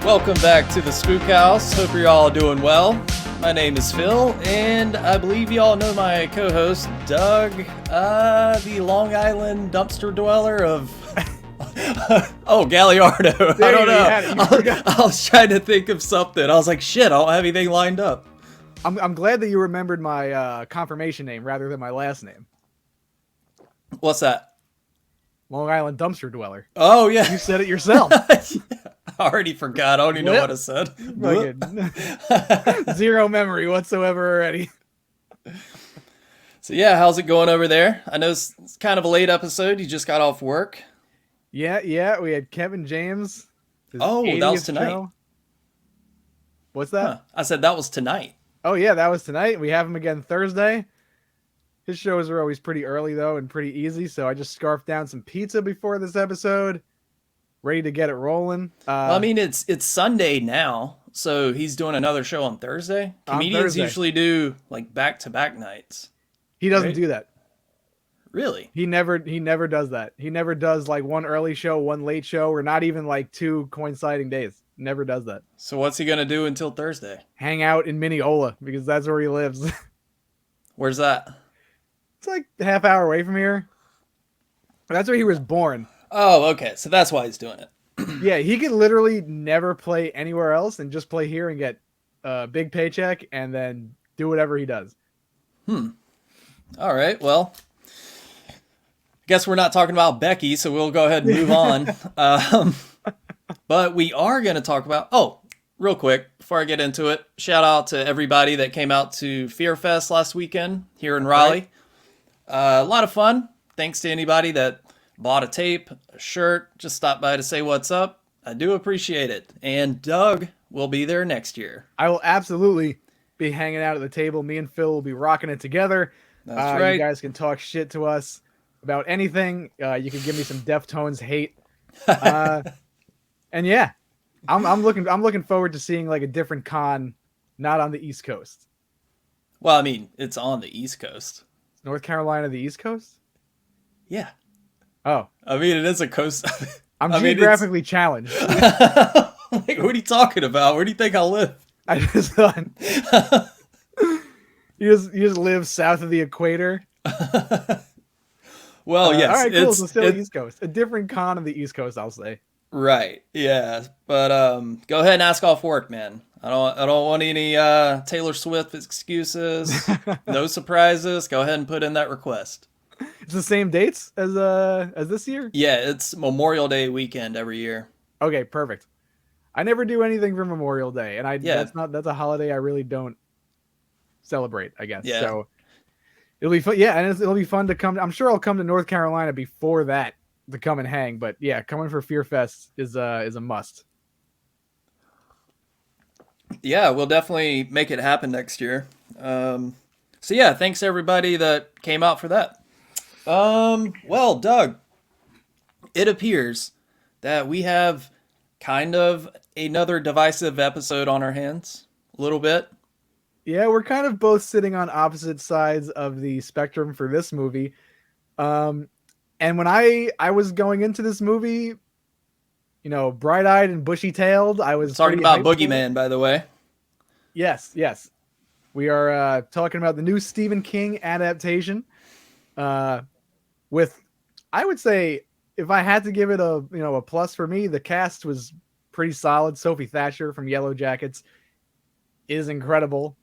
Welcome back to the Spook House. Hope you're all doing well. My name is Phil, and I believe you all know my co-host, Doug, the Long Island dumpster dweller of... oh, Galliardo. I don't know. I was trying to think of something. I was like, shit, I don't have anything lined up. I'm glad that you remembered my confirmation name rather than my last name. What's that? Long Island dumpster dweller. Oh, yeah. You said it yourself. I already forgot. I don't even know what I said. Zero memory whatsoever already. So yeah, how's it going over there? I know it's kind of a late episode. You just got off work. Yeah. We had Kevin James. Oh, that was tonight. Show. What's that? Huh. I said that was tonight. Oh, yeah, that was tonight. We have him again Thursday. His shows are always pretty early, though, and pretty easy, so I just scarfed down some pizza before this episode. Ready to get it rolling. Well, I mean, it's Sunday now, so he's doing another show on Thursday. Comedians usually do, like, back-to-back nights. He doesn't do that. Really? He never does that. He never does, like, one early show, one late show, or not even, like, two coinciding days. Never does that. So what's he going to do until Thursday? Hang out in Mineola, because that's where he lives. Where's that? It's like a half hour away from here. That's where he was born. Oh, okay. So that's why he's doing it. Yeah, he could literally never play anywhere else and just play here and get a big paycheck and then do whatever he does. All right. Well, I guess we're not talking about Becky, so we'll go ahead and move on. But we are going to talk about... Oh, real quick, before I get into it, shout out to everybody that came out to Fear Fest last weekend here in Raleigh. Right. A lot of fun. Thanks to anybody that bought a tape, a shirt, just stopped by to say what's up. I do appreciate it. And Doug will be there next year. I will absolutely be hanging out at the table. Me and Phil will be rocking it together. That's right. You guys can talk shit to us about anything. You can give me some Deftones hate. And yeah, I'm looking forward to seeing like a different con, not on the East Coast. Well, I mean, it's on the East Coast. Is North Carolina the East Coast? Yeah. Oh. I mean, it is a coast. I'm geographically challenged. Like, what are you talking about? Where do you think I live? I just thought you just live south of the equator. Well, yes. All right, cool. So still East Coast. A different con of the East Coast, I'll say. Right. Yeah. But go ahead and ask off work, man. I don't want any Taylor Swift excuses. No surprises. Go ahead and put in that request. It's the same dates as this year? Yeah, it's Memorial Day weekend every year. Okay, perfect. I never do anything for Memorial Day, and that's a holiday I really don't celebrate, I guess. Yeah. So it'll be fun. Yeah, and it'll be fun to come. I'm sure I'll come to North Carolina before that to come and hang. But yeah, coming for Fear Fest is a must. Yeah, we'll definitely make it happen next year. So yeah, thanks everybody that came out for that. Well, Doug, it appears that we have kind of another divisive episode on our hands, a little bit. Yeah, we're kind of both sitting on opposite sides of the spectrum for this movie. And when I was going into this movie, you know, bright-eyed and bushy-tailed, I was talking about Boogeyman, by the way. Yes. We are talking about the new Stephen King adaptation. With, I would say, if I had to give it a plus for me, the cast was pretty solid. Sophie Thatcher from Yellow Jackets is incredible.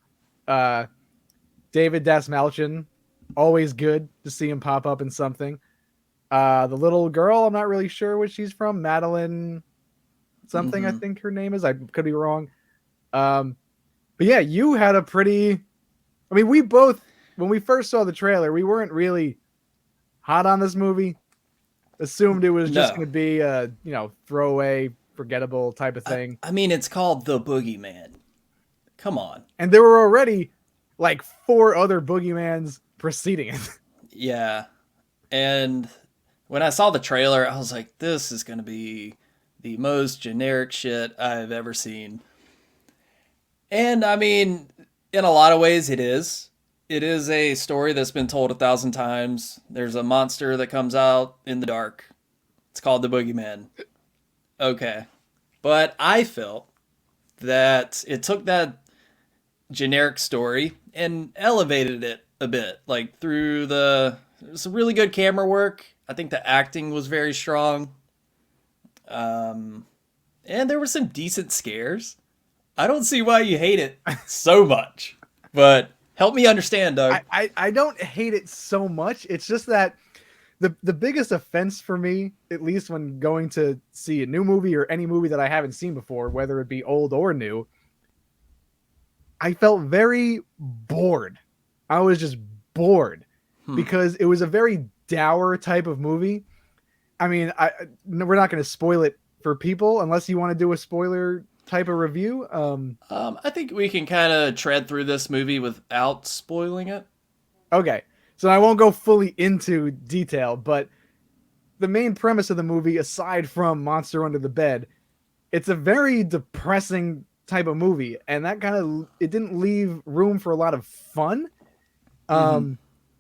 David Dastmalchian, always good to see him pop up in something. The little girl, I'm not really sure what she's from. Madeline something, I think her name is. I could be wrong. But yeah, you had a pretty... I mean, we both, when we first saw the trailer, we weren't really hot on this movie. Assumed it was just going to be a, throwaway, forgettable type of thing. I mean, it's called The Boogeyman. Come on. And there were already like 4 other Boogeymans preceding it. Yeah. And when I saw the trailer, I was like, this is going to be the most generic shit I've ever seen. And I mean, in a lot of ways it is. It is a story that's been told 1,000 times. There's a monster that comes out in the dark. It's called the Boogeyman. Okay. But I felt that it took that generic story and elevated it a bit. Like through some really good camera work. I think the acting was very strong. And there were some decent scares. I don't see why you hate it so much, but help me understand, Doug. I don't hate it so much. It's just that the biggest offense for me, at least when going to see a new movie or any movie that I haven't seen before, whether it be old or new, I felt very bored. I was just bored because it was a very dour type of movie. I mean, we're not going to spoil it for people unless you want to do a spoiler type of review. I think we can kind of tread through this movie without spoiling it. Okay, so I won't go fully into detail, but the main premise of the movie, aside from Monster Under the Bed, it's a very depressing type of movie, and that it didn't leave room for a lot of fun.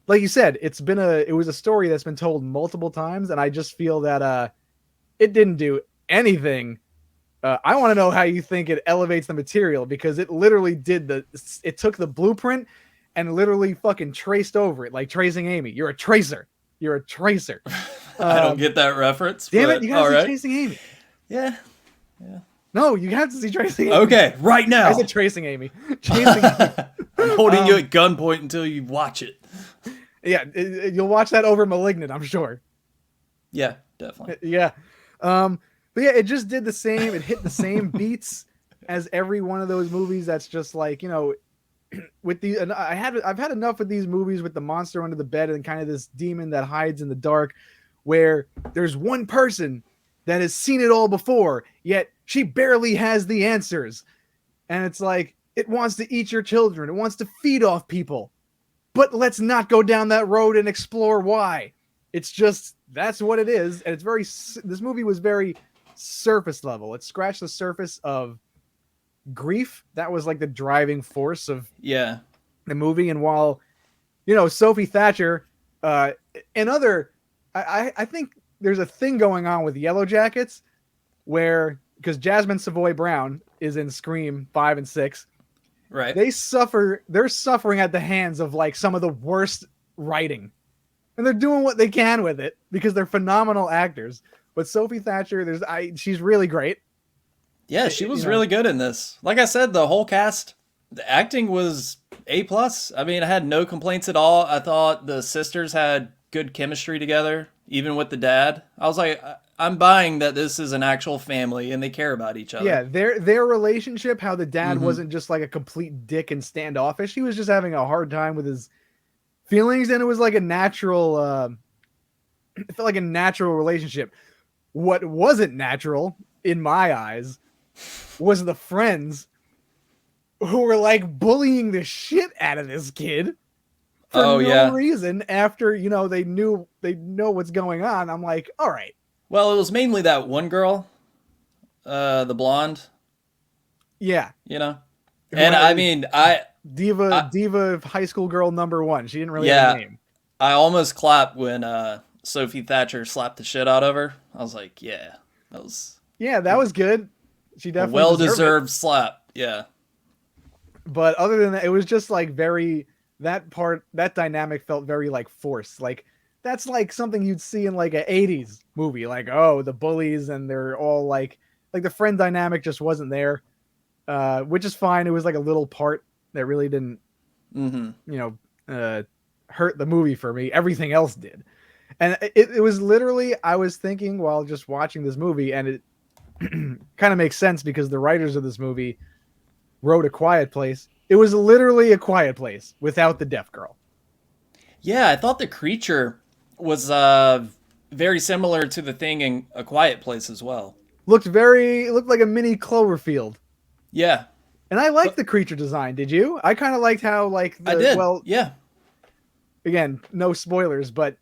Like you said, it was a story that's been told multiple times, and I just feel that it didn't do anything. I want to know how you think it elevates the material, because it literally it took the blueprint and literally fucking traced over it, like tracing Amy. You're a tracer. You're a tracer. I don't get that reference. Damn but, it, you gotta see right. Tracing Amy. Yeah. No, you have to see Tracing Amy. Okay, right now. I said Tracing Amy. Chasing Amy. I'm holding you at gunpoint until you watch it. Yeah, you'll watch that over Malignant, I'm sure. Yeah, definitely. Yeah. But yeah, it just did the same. It hit the same beats as every one of those movies. That's just like, with I've had enough of these movies with the monster under the bed and kind of this demon that hides in the dark, where there's one person that has seen it all before, yet she barely has the answers. And it's like, it wants to eat your children. It wants to feed off people. But let's not go down that road and explore why. It's just, that's what it is. And this movie was very surface level. It scratched the surface of grief. That was like the driving force of the movie. And while, Sophie Thatcher, I think there's a thing going on with Yellow Jackets where, because Jasmine Savoy Brown is in Scream 5 and 6. Right. They're suffering at the hands of like some of the worst writing. And they're doing what they can with it because they're phenomenal actors. But Sophie Thatcher, she's really great. Yeah, she was really good in this. Like I said, the whole cast, the acting was A+. I mean, I had no complaints at all. I thought the sisters had good chemistry together, even with the dad. I was like, I'm buying that this is an actual family and they care about each other. Yeah, their relationship, how the dad wasn't just like a complete dick and standoffish. He was just having a hard time with his feelings, and it was like a natural it felt like a natural relationship. What wasn't natural in my eyes was the friends who were like bullying the shit out of this kid for no reason after, they know what's going on. I'm like, all right. Well, it was mainly that one girl, the blonde. Yeah. And I mean, Diva high school girl number 1. She didn't really have a name. I almost clapped when Sophie Thatcher slapped the shit out of her. I was like, that was good. She definitely well-deserved slap. Yeah. But other than that, it was just like that dynamic felt very like forced. Like that's like something you'd see in like an 80s movie. Like, oh, the bullies and they're all like the friend dynamic just wasn't there. Which is fine. It was like a little part that really didn't, hurt the movie for me. Everything else did. And it was literally, I was thinking while just watching this movie, and it kind of makes sense because the writers of this movie wrote A Quiet Place. It was literally A Quiet Place without the deaf girl. Yeah, I thought the creature was very similar to the thing in A Quiet Place as well. Looked like a mini Cloverfield. Yeah. And I liked the creature design. Did you? I kind of liked how I did. Well, yeah. Again, no spoilers, but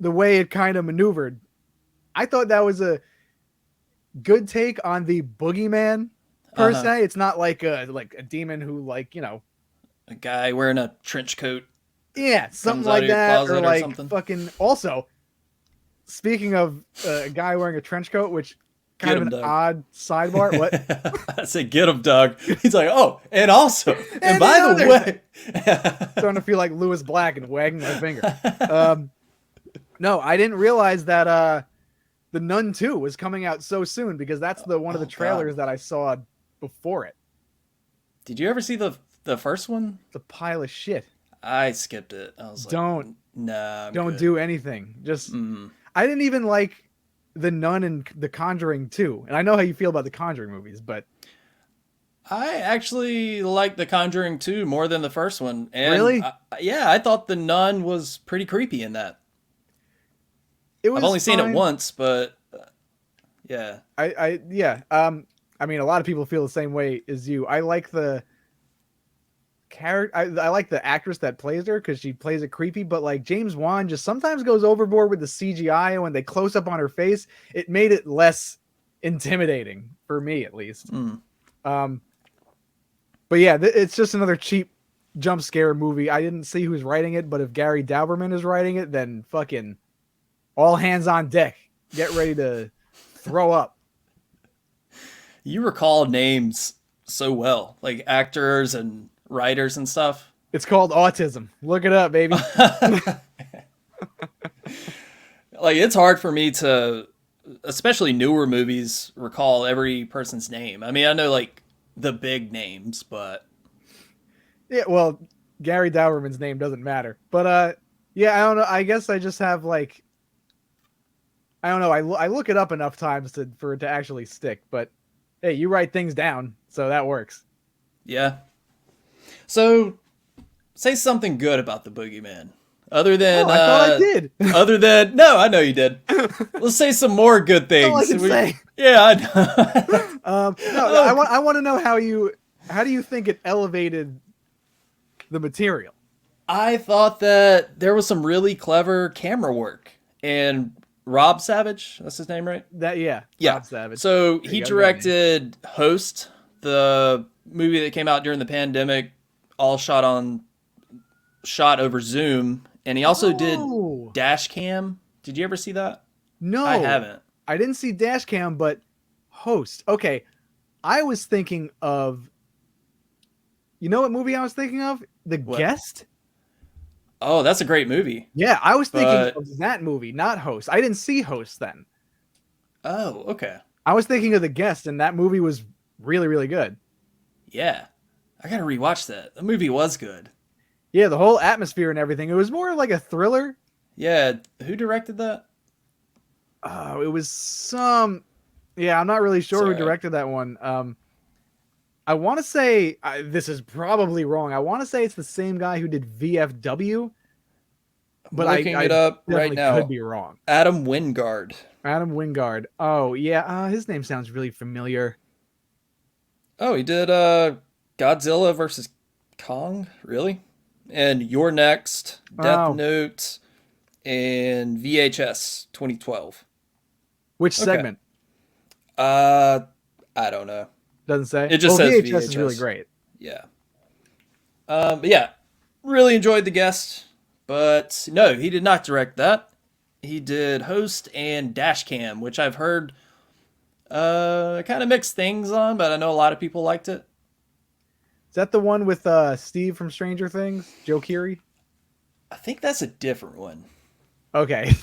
the way it kind of maneuvered, I thought that was a good take on the boogeyman per se. It's not like a demon who a guy wearing a trench coat. Yeah, something like that, or like something. Fucking. Also, speaking of a guy wearing a trench coat, which Get kind of him, an Doug. odd sidebar. What? I said, get him, Doug. He's like, oh, and also, and the by the other way, Starting to feel like Lewis Black and wagging my finger. No, I didn't realize that the Nun 2 was coming out so soon because that's the one of the trailers that I saw before it. Did you ever see the first one? It's a pile of shit. I skipped it. I was Don't like, nah, I'm don't good. do anything. Just I didn't even like the Nun and the Conjuring 2. And I know how you feel about the Conjuring movies, but I actually like The Conjuring 2 more than the first one. And really? Yeah, I thought The Nun was pretty creepy in that. It was I've only seen it fine. once, but yeah. Yeah. I mean, a lot of people feel the same way as you. I like the character. I like the actress that plays her because she plays it creepy. But like James Wan just sometimes goes overboard with the CGI, and when they close up on her face, it made it less intimidating for me, at least. But yeah, it's just another cheap jump scare movie. I didn't see who's writing it, but if Gary Dauberman is writing it, then fucking all hands on deck. Get ready to throw up. You recall names so well, like actors and writers and stuff. It's called autism. Look it up, baby. Like, it's hard for me to, especially newer movies, recall every person's name. I mean, I know like the big names, but Yeah, well, Gary Dauberman's name doesn't matter. But yeah, I don't know. I guess I just have like, I don't know. I look it up enough times for it to actually stick. But hey, you write things down, so that works. yeah. So, say something good about the Boogeyman. Other than I thought I did. Other than no, I know you did. Let's say some more good things. All I can say. Yeah, I know. No, I want to know how do you think it elevated the material? I thought that there was some really clever camera work, and Rob Savage, that's his name, right? Yeah. Rob Savage. So he directed Host, the movie that came out during the pandemic, all shot over Zoom, and he also did Dash Cam. Did you ever see that? No, I haven't. I didn't see Dash Cam, but Host. Okay, I was thinking of. You know what movie I was thinking of? The Guest. Oh, that's a great movie. Yeah, I was thinking of that movie, not Host. I didn't see Host then. Oh, okay. I was thinking of The Guest, and that movie was really, really good. Yeah, I gotta rewatch that. The movie was good. Yeah, the whole atmosphere and everything. It was more like a thriller. Yeah, who directed that? Oh, it was some. Yeah, I'm not really sure who directed that one. I want to say this is probably wrong. I want to say it's the same guy who did VFW, but I'm looking it up right now. Could be wrong. Adam Wingard. Adam Wingard. Oh yeah, his name sounds really familiar. Oh, he did Godzilla versus Kong, really? And You're Next, Death Note, and VHS 2012. Which segment? I don't know. Doesn't say. It just says VHS VHS. is really great. Yeah. But yeah, really enjoyed The Guest, but no, he did not direct that. He did Host and Dash Cam, which I've heard kind of mixed things on, but I know a lot of people liked it. Is that the one with Steve from Stranger Things, Joe Keery? I think that's a different one. Okay.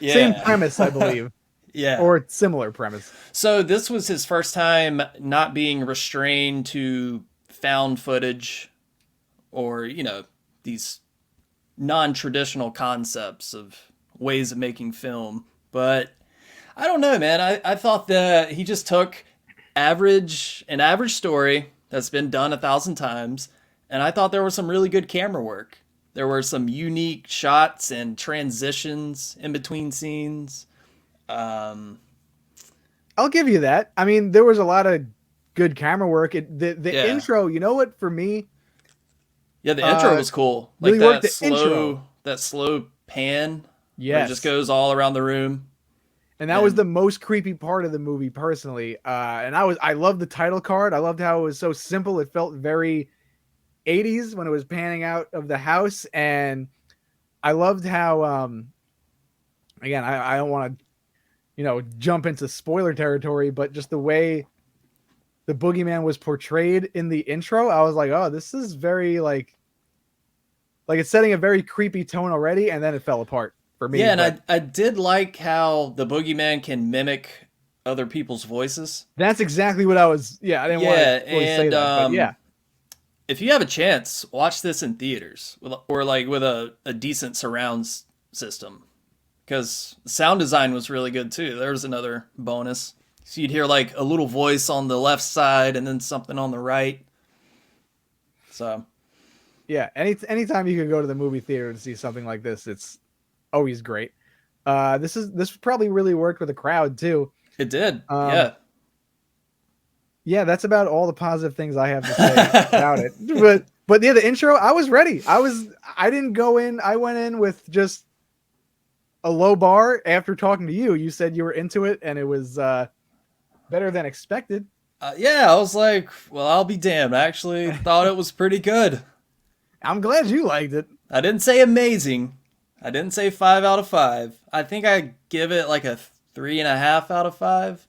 Yeah. Same premise, I believe. Yeah. Or similar premise. So this was his first time not being restrained to found footage or, these non-traditional concepts of ways of making film. But I don't know, man. I thought that he just took an average story that's been done 1,000 times, and I thought there was some really good camera work. There were some unique shots and transitions in between scenes. I'll give you that. I mean, there was a lot of good camera work. The intro, you know what, for me? Yeah, the intro was cool. Really like worked the intro. That slow pan. Yes. It just goes all around the room. And that was the most creepy part of the movie, personally. And I loved the title card. I loved how it was so simple. It felt very 80s when it was panning out of the house. And I loved how, again, I don't want to jump into spoiler territory, but just the way the Boogeyman was portrayed in the intro, I was like, oh, this is very like it's setting a very creepy tone already, and then it fell apart for me. Yeah, and But I did like how the boogeyman can mimic other people's voices. that's exactly what I was. Yeah, I didn't want to Yeah, really say and that, but yeah, if you have a chance, watch this in theaters or like with a decent surround system, because sound design was really good too. There's another bonus. So you'd hear like a little voice on the left side and then something on the right. So yeah. Anytime you can go to the movie theater to see something like this, it's always great. This probably really worked with the crowd too. it did. Um, Yeah. yeah, that's about all the positive things I have to say about it. But yeah, the intro, I was ready. I didn't go in. I went in with just a low bar. After talking to you, you said you were into it, and it was better than expected. Yeah, I was like, well, I'll be damned. I actually thought it was pretty good. I'm glad you liked it. I didn't say amazing. I didn't say 5 out of 5. I think I give it like a 3.5 out of 5.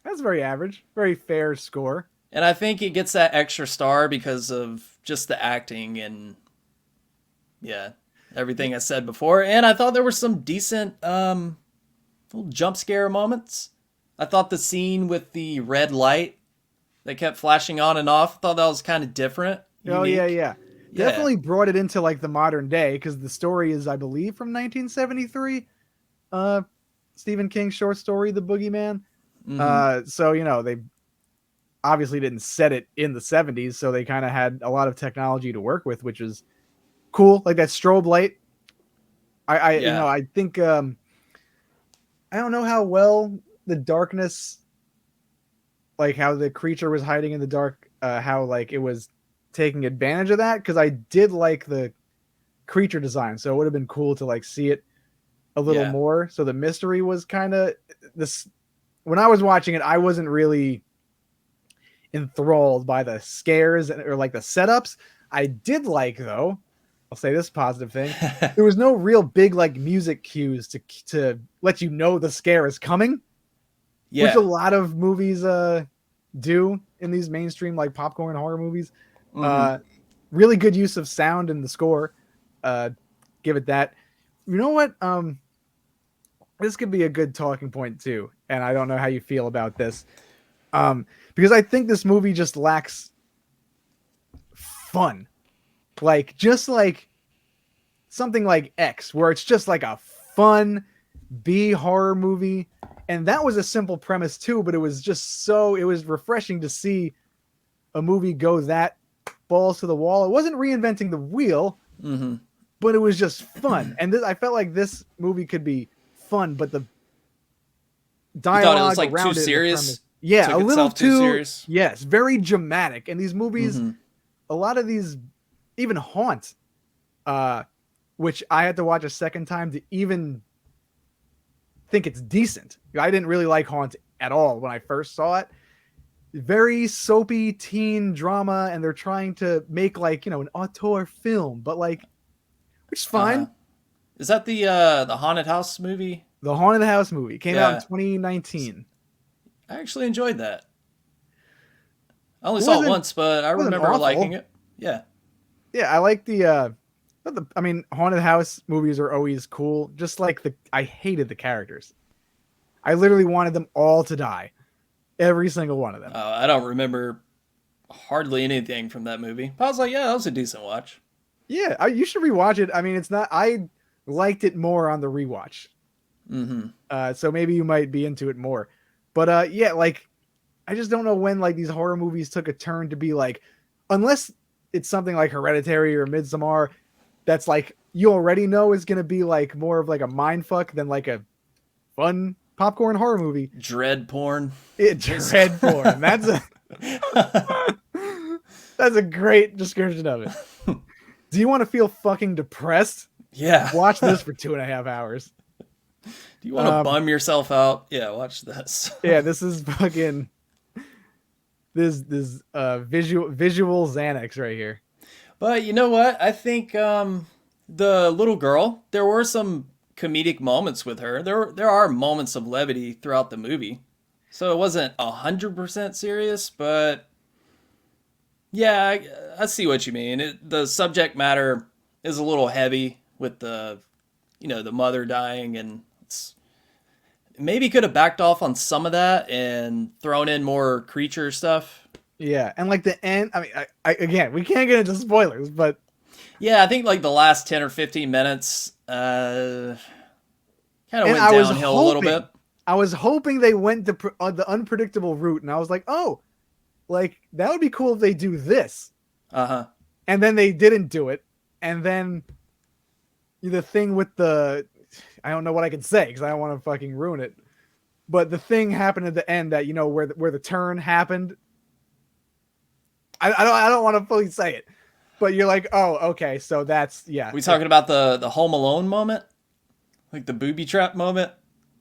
That's very average, very fair score. And I think it gets that extra star because of just the acting and yeah, everything I said before. And I thought there were some decent little jump scare moments. I thought the scene with the red light that kept flashing on and off, I thought that was kind of different. Oh yeah, Unique. yeah. Yeah. Definitely brought it into like the modern day because the story is, I believe, from 1973. Stephen King's short story, The Boogeyman. So they obviously didn't set it in the 70s, so they kind of had a lot of technology to work with, which is cool. Like that strobe light. Yeah. I think I don't know how well the darkness, like how the creature was hiding in the dark, how like it was taking advantage of that, because I did like the creature design, so it would have been cool to like see it a little Yeah. more. So the mystery was kind of this. When I was watching it, I wasn't really enthralled by the scares or like the setups. I did like, though, I'll say this positive thing, there was no real big like music cues to let you know the scare is coming, which a Yeah. lot of movies do in these mainstream like popcorn horror movies. Hmm. Really good use of sound in the score. Uh, give it that. You know what? This could be a good talking point too, and I don't know how you feel about this. Because I think this movie just lacks fun. Like just like something like X, where it's just like a fun B horror movie. And that was a simple premise too, but it was refreshing to see a movie go that balls to the wall. It wasn't reinventing the wheel, Hmm. but it was just fun. And I felt like this movie could be fun, but the You thought it was dialogue like too around it, and the serious? premise, yeah, a Took little itself too too, serious? yes, very dramatic. And these movies, Hmm. a lot of these, even Haunt, uh, which I had to watch a second time to even think it's decent. I didn't really like Haunt at all when I first saw it. Very soapy teen drama, and they're trying to make like an auteur film, but like, which is Uh-huh. fine. Is that the haunted house movie? The Haunted House movie came out in Yeah. 2019. I actually enjoyed that. I only It saw it wasn't once, but I wasn't remember liking awful. it. Yeah. Yeah, I like the. I mean, Haunted House movies are always cool. Just like I hated the characters. I literally wanted them all to die, every single one of them. I don't remember hardly anything from that movie. I was like, yeah, that was a decent watch. Yeah, you should rewatch it. I mean, it's not. I liked it more on the rewatch, Hmm. so maybe you might be into it more. But yeah, like I just don't know when like these horror movies took a turn to be like, unless it's something like Hereditary or Midsommar, that's like you already know is gonna be like more of like a mind fuck than like a fun popcorn horror movie. Dread porn. It dread porn. That's a great description of it. Do you want to feel fucking depressed? Yeah. Watch this for 2.5 hours. Do you want to bum yourself out? Yeah, watch this. Yeah, this is fucking this visual Xanax right here. But you know what? I think the little girl, there were some comedic moments with her. There are moments of levity throughout the movie, so it wasn't 100% serious. But yeah, I see what you mean. The subject matter is a little heavy with the mother dying, and maybe could have backed off on some of that and thrown in more creature stuff. Yeah, and like the end. I mean, again, we can't get into spoilers, but yeah, I think like the last 10 or 15 minutes kind of went downhill a little bit. I was hoping they went the unpredictable route, and I was like, oh, like that would be cool if they do this. And then they didn't do it, and then the thing with I don't know what I can say because I don't want to fucking ruin it. But the thing happened at the end that where the turn happened. I don't want to fully say it, but you're like, oh, okay, so that's We talking about the Home Alone moment, like the booby trap moment?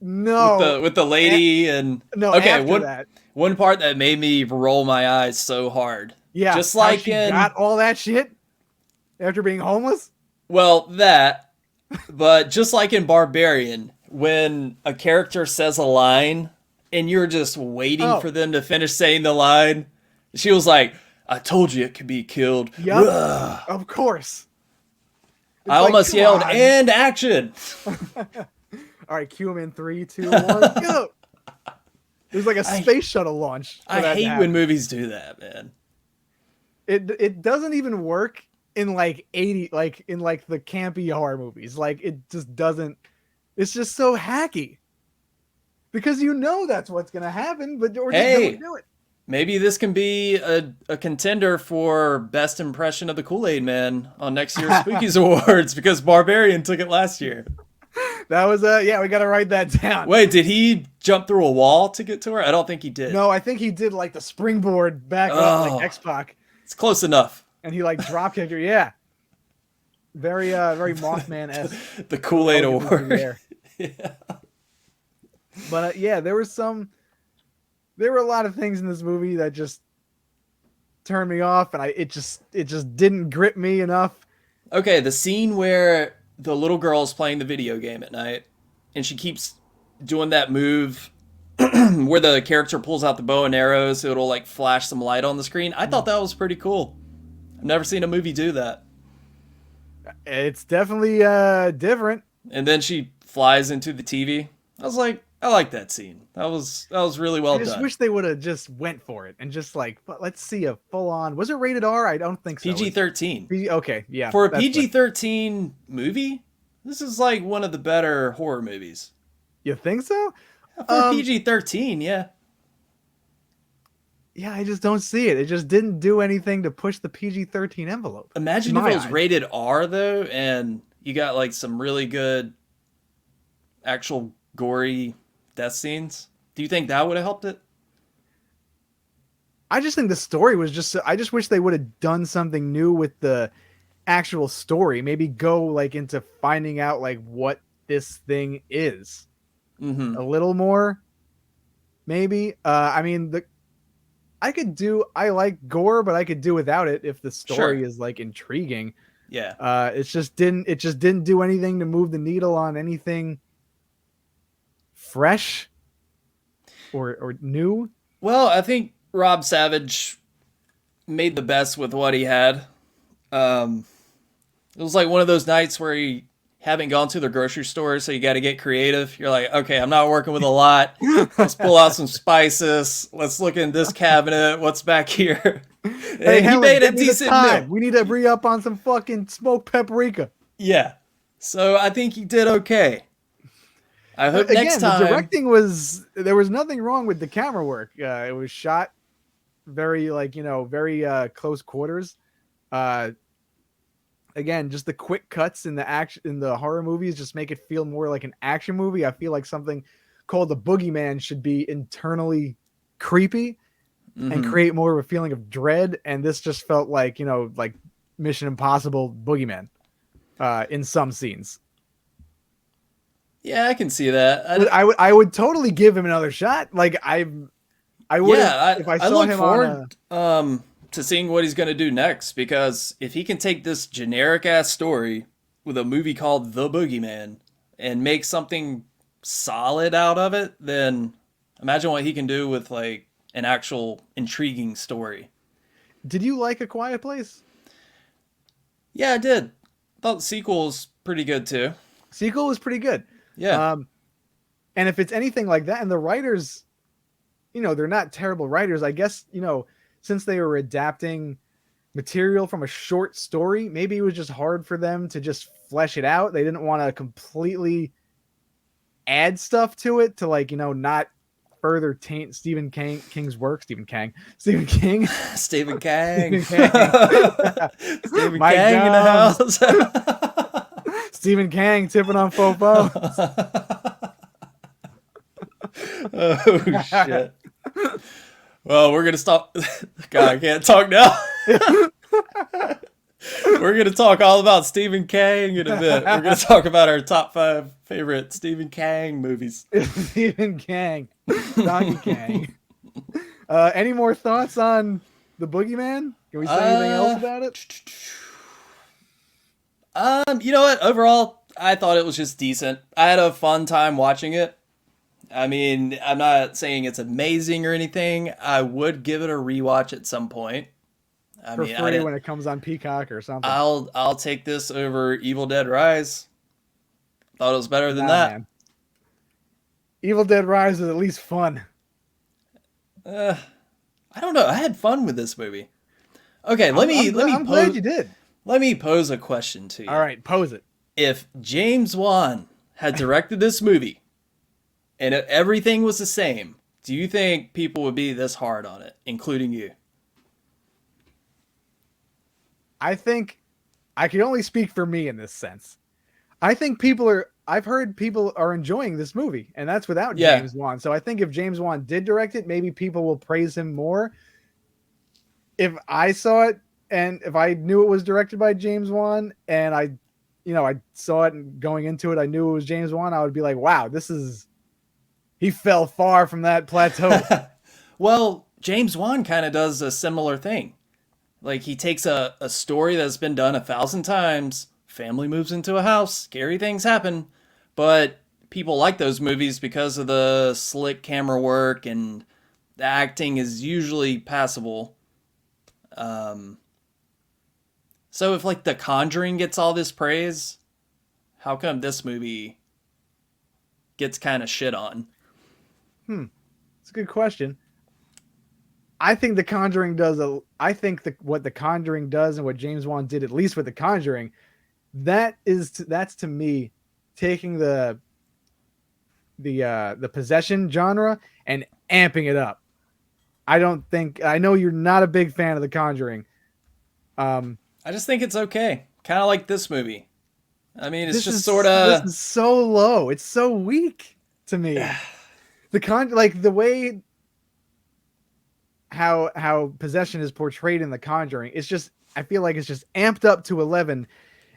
No, with the lady and no. Okay, after one part that made me roll my eyes so hard. Yeah, just like she got all that shit after being homeless. Well, that, but just like in Barbarian, when a character says a line and you're just waiting for them to finish saying the line, she was like, "I told you it could be killed." Yep, of course. I almost yelled, "And action!" All right, cue him in 3, 2, 1, go. There's like a space shuttle launch. I hate when movies do that, man. It doesn't even work in like the campy horror movies. Like it just doesn't. It's just so hacky. Because that's what's gonna happen, but just don't do it. Maybe this can be a contender for best impression of the Kool-Aid Man on next year's Spookies Awards because Barbarian took it last year. That was we gotta write that down. Wait, did he jump through a wall to get to her? I don't think he did. No, I think he did like the springboard back up like X-Pac. It's close enough. And he like drop kicked her. Yeah. Very Mothman-esque. The Kool-Aid Award. Yeah. But there were a lot of things in this movie that just turned me off, and it just didn't grip me enough. Okay, the scene where the little girl's playing the video game at night, and she keeps doing that move where the character pulls out the bow and arrows, so it'll like flash some light on the screen. I thought that was pretty cool. I've never seen a movie do that. It's definitely different. And then she flies into the TV. I was like, I like that scene. That was really well done. I just wish they would have just went for it and just like, let's see a full on. Was it rated R? I don't think so. PG-13. Okay, yeah. For a PG-13 movie, this is like one of the better horror movies. You think so? For PG-13, yeah. Yeah, I just don't see it. It just didn't do anything to push the PG-13 envelope. Imagine if it was rated R though, and you got like some really good, actual gory death scenes. Do you think that would have helped it? I just think the story was I just wish they would have done something new with the actual story. Maybe go like into finding out like what this thing is. Mm-hmm. A little more, maybe. I mean, I like gore, but I could do without it if the story is like intriguing. Yeah. It just didn't do anything to move the needle on anything fresh or new. Well, I think Rob Savage made the best with what he had. It was like one of those nights where you haven't gone to the grocery store, so you got to get creative. You're like, okay, I'm not working with a lot. Let's pull out some spices. Let's look in this cabinet. What's back here? Hey, he made a decent meal. We need to re-up on some fucking smoked paprika. Yeah. So I think he did okay. I hope next time. The directing there was nothing wrong with the camera work. It was shot very very close quarters. Again, just the quick cuts in the horror movies just make it feel more like an action movie. I feel like something called The Boogeyman should be internally creepy and create more of a feeling of dread. And this just felt like, like Mission Impossible Boogeyman in some scenes. Yeah, I can see that. I would totally give him another shot. Like I would. Yeah, if I saw him forward to seeing what he's going to do next, because if he can take this generic ass story with a movie called The Boogeyman and make something solid out of it, then imagine what he can do with like an actual intriguing story. Did you like A Quiet Place? Yeah, I did. Thought the sequel was pretty good too. Sequel was pretty good. Yeah. And if it's anything like that, and the writers, they're not terrible writers. I guess, since they were adapting material from a short story, maybe it was just hard for them to just flesh it out. They didn't want to completely add stuff to it to not further taint King's work. Stephen King. Stephen King. Stephen King. Stephen Mike King in the Jones. house. Stephen King tipping on faux. Oh shit. Well, we're gonna stop. God, I can't talk now. We're gonna talk all about Stephen King in a bit. We're gonna talk about our top 5 favorite Stephen King movies. Stephen King, Donkey Kang. Any more thoughts on the Boogeyman? Can we say anything else about it? You know what? Overall, I thought it was just decent. I had a fun time watching it. I mean, I'm not saying it's amazing or anything. I would give it a rewatch at some point. For free when it comes on Peacock or something. I'll take this over Evil Dead Rise. Thought it was better than that. Man. Evil Dead Rise was at least fun. I don't know. I had fun with this movie. Okay, I'm glad you did. Let me pose a question to you. All right, pose it. If James Wan had directed this movie and everything was the same, do you think people would be this hard on it, including you? I think I can only speak for me in this sense. I think I've heard people are enjoying this movie, and that's without James Wan. So I think if James Wan did direct it, maybe people will praise him more. If I saw it and if I knew it was directed by James Wan and I saw it and going into it, I knew it was James Wan, I would be like, wow, he fell far from that plateau. Well, James Wan kind of does a similar thing. Like, he takes a story that's been done 1,000 times, family moves into a house, scary things happen, but people like those movies because of the slick camera work and the acting is usually passable. So if, like, The Conjuring gets all this praise, how come this movie gets kind of shit on? It's a good question. I think The Conjuring does what The Conjuring does and what James Wan did, at least with The Conjuring, that's to me taking the possession genre and amping it up. I know you're not a big fan of The Conjuring. I just think it's okay. Kind of like this movie. I mean, it's just sort of... This is so low. It's so weak to me. The way how possession is portrayed in The Conjuring, I feel like it's just amped up to 11,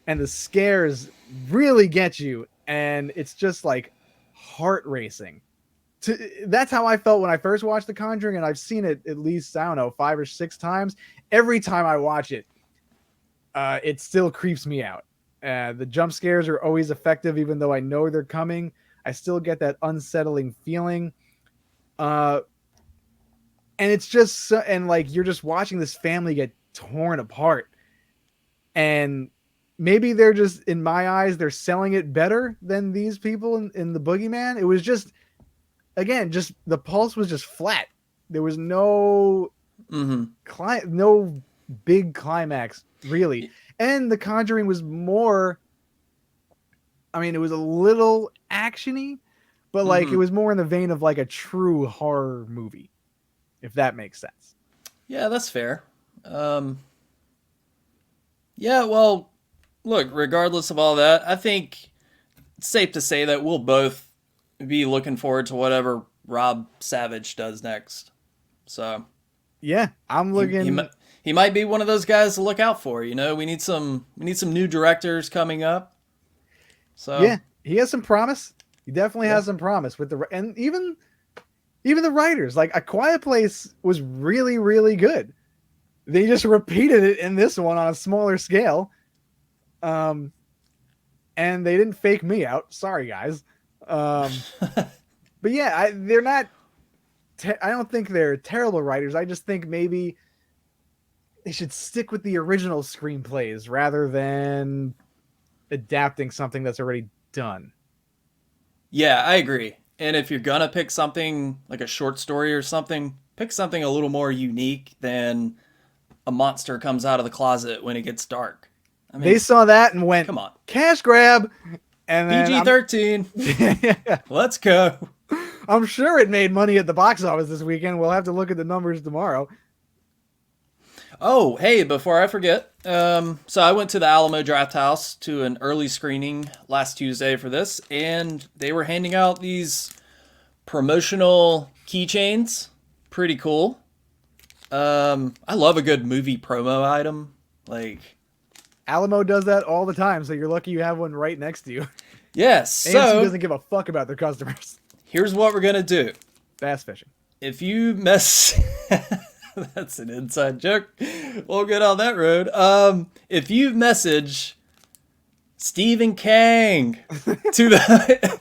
and the scares really get you, and it's just like heart racing. That's how I felt when I first watched The Conjuring, and I've seen it at least, I don't know, 5 or 6 times. Every time I watch it, it still creeps me out. The jump scares are always effective, even though I know they're coming. I still get that unsettling feeling. And it's just, and like, you're just watching this family get torn apart. And maybe they're just, in my eyes, they're selling it better than these people in The Boogeyman. It was just, again, just the pulse was just flat. There was no no big climax, really. And The Conjuring was more, I mean, it was a little actiony, but like it was more in the vein of like a true horror movie, if that makes sense. Yeah, that's fair. Yeah, well, look, regardless of all that, I think it's safe to say that we'll both be looking forward to whatever Rob Savage does next. So, yeah, I'm looking. He might be one of those guys to look out for. You know, we need some new directors coming up. So yeah, he has some promise. He definitely has some promise with and even the writers. Like, A Quiet Place was really, really good. They just repeated it in this one on a smaller scale. And and they didn't fake me out. Sorry, guys. But yeah, they're not. I don't think they're terrible writers. I just think maybe they should stick with the original screenplays rather than adapting something that's already done. Yeah, I agree. And if you're gonna pick something like a short story or something, pick something a little more unique than a monster comes out of the closet when it gets dark. I mean, They saw that and went, come on. cash grab. And then PG-13. Let's go. I'm sure it made money at the box office this weekend. We'll have to look at the numbers tomorrow. Oh, hey, before I forget, so I went to the Alamo Draft House to an early screening last Tuesday for this, and they were handing out these promotional keychains. Pretty cool. I love a good movie promo item. Like, Alamo does that all the time, so you're lucky you have one right next to you. yes. AMC So doesn't give a fuck about their customers. here's what we're gonna do. Bass fishing. If you mess, that's an inside joke. We'll get on that road. If you message Stephen Kang to the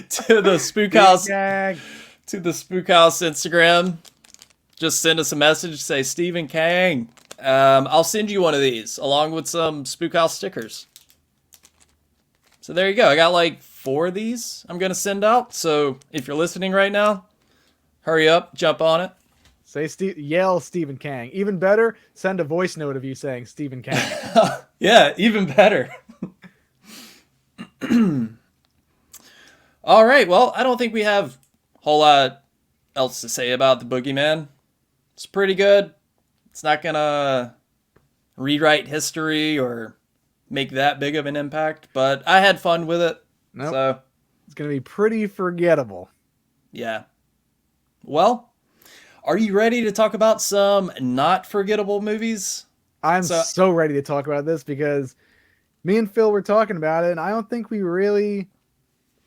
to the Spook House to the Spook House Instagram, just send us a message. Say Stephen Kang. I'll send you one of these along with some Spook House stickers. So there you go. I got like 4 of these I'm gonna send out. So if you're listening right now, hurry up, jump on it. Say yell Stephen Kang. Even better, send a voice note of you saying Stephen Kang. Yeah, even better. All right, well, I don't think we have a whole lot else to say about the Boogeyman. It's pretty good. It's not gonna rewrite history or make that big of an impact, but I had fun with it. Nope. So It's going to be pretty forgettable. yeah. Well, are you ready to talk about some not forgettable movies? I'm so ready to talk about this because me and Phil were talking about it, and I don't think we really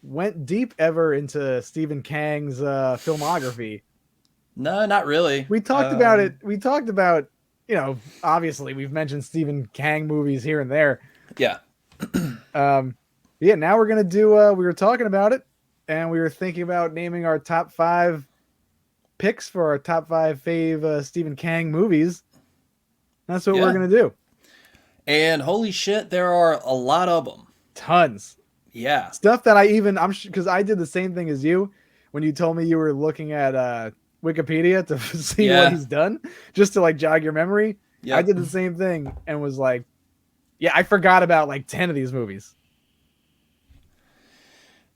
went deep ever into Stephen Kang's filmography. No, not really. We talked about it. We talked about, obviously we've mentioned Stephen Kang movies here and there. Yeah. Yeah, now we're going to do, we were talking about it, and we were thinking about naming our top 5 picks for our top 5 fave Stephen Kang movies. That's what we're going to do. And holy shit, there are a lot of them. Tons. Yeah. Stuff that because I did the same thing as you when you told me you were looking at Wikipedia to see what he's done, just to like jog your memory. Yep. I did the same thing and was like, yeah, I forgot about like 10 of these movies.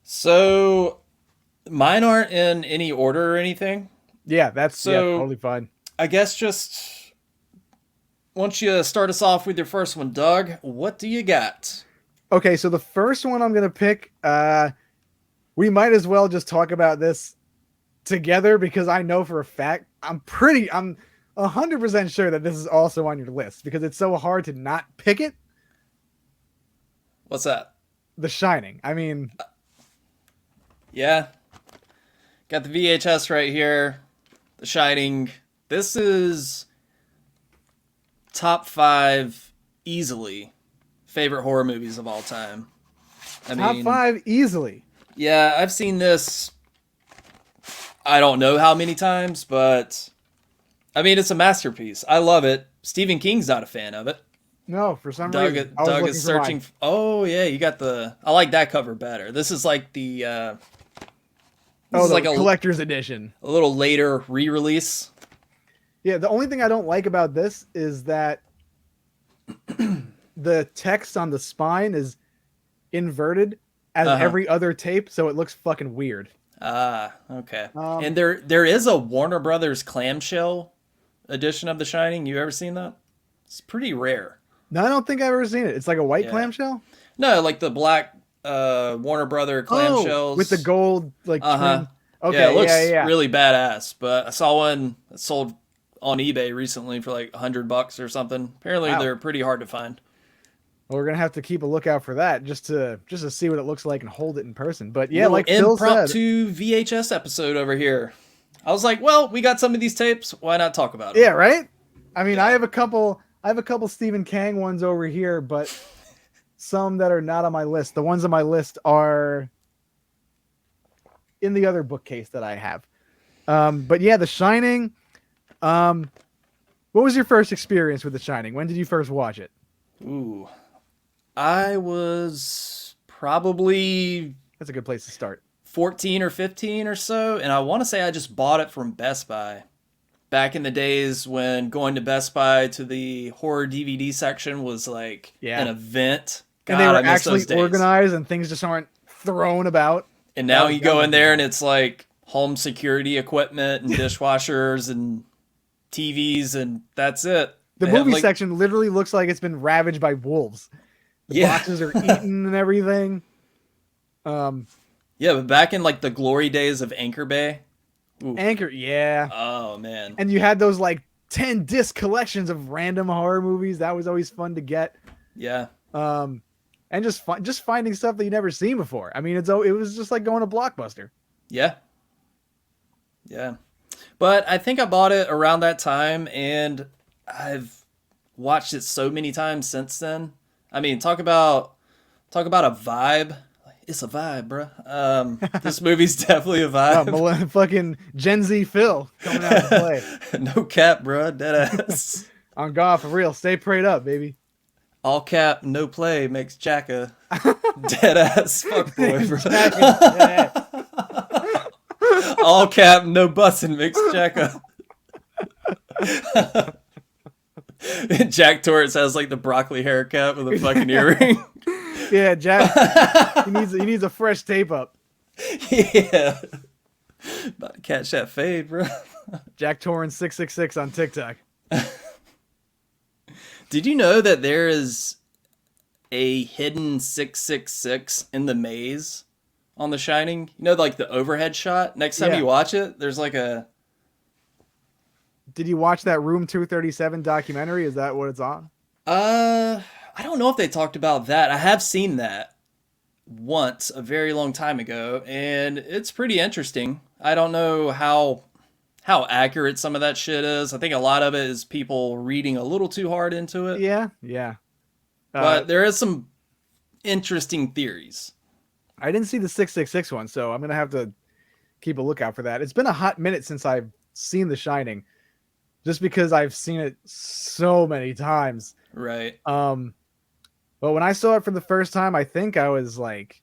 So mine aren't in any order or anything. Yeah, that's totally fine. I guess just once you start us off with your first one, Doug, what do you got? Okay, so the first one I'm going to pick, we might as well just talk about this together because I know for a fact, I'm 100% sure that this is also on your list because it's so hard to not pick it. What's that? The Shining. I mean... Yeah. Got the VHS right here. The Shining. This is top 5 easily favorite horror movies of all time. Top 5 easily. Yeah, I've seen this I don't know how many times, but I mean, it's a masterpiece. I love it. Stephen King's not a fan of it. No, for some reason. Doug is searching. Oh, yeah, you got I like that cover better. This is like the... This is like a collector's edition. A little later re-release. Yeah, the only thing I don't like about this is that the text on the spine is inverted as every other tape, so it looks fucking weird. Ah, okay. And there is a Warner Brothers clamshell edition of The Shining. You ever seen that? It's pretty rare. No, I don't think I've ever seen it. It's like a white clamshell? No, like the black Warner Brother clamshells. With the gold trim. Okay, yeah, it looks really badass. But I saw one that sold on eBay recently for like $100 or something. Apparently they're pretty hard to find. Well, we're gonna have to keep a lookout for that just to see what it looks like and hold it in person. But yeah, like Phil said, impromptu VHS episode over here. I was like, well, we got some of these tapes. Why not talk about it? Yeah, right. I mean, I have a couple Stephen Kang ones over here, but some that are not on my list. The ones on my list are in the other bookcase that I have. But yeah, The Shining. What was your first experience with The Shining? When did you first watch it? Ooh. I was probably That's a good place to start. 14 or 15 or so, and I want to say I just bought it from Best Buy. Back in the days when going to Best Buy to the horror DVD section was like an event. God, And they were I miss actually those days. organized and things just aren't thrown about. And now you go in there and it's like home security equipment and dishwashers and TVs and that's it. The They have, movie like, section literally looks like it's been ravaged by wolves. The Yeah. boxes are eaten and everything. Yeah, but back in like the glory days of Anchor Bay. Ooh. Anchor, yeah. Oh man. And you had those like 10 disc collections of random horror movies. That was always fun to get. Yeah. And just finding stuff that you never seen before. I mean, it was just like going to Blockbuster. Yeah. Yeah. But I think I bought it around that time and I've watched it so many times since then. I mean, talk about a vibe. It's a vibe, bruh. This movie's definitely a vibe. Fucking Gen Z Phil coming out to play. No cap, bruh. Deadass. On God, for real. Stay prayed up, baby. All cap, no play makes Jack a deadass fuckboy, bro. All cap, no bussin' makes Jack a... Jack Torrance has like the broccoli haircut with a fucking earring. Yeah, Jack. he needs a fresh tape up. Yeah. About to catch that fade, bro. Jack Torrance 666 on TikTok. Did you know that there is a hidden 666 in the maze on The Shining? You know, like the overhead shot? Next time you watch it, there's like a... Did you watch that Room 237 documentary? Is that what it's on? I don't know if they talked about that. I have seen that once a very long time ago, and it's pretty interesting. I don't know how accurate some of that shit is. I think a lot of it is people reading a little too hard into it. Yeah. But there is some interesting theories. I didn't see the 666 one, so I'm going to have to keep a lookout for that. It's been a hot minute since I've seen The Shining, just because I've seen it so many times. Right. But when I saw it for the first time, I think I was like,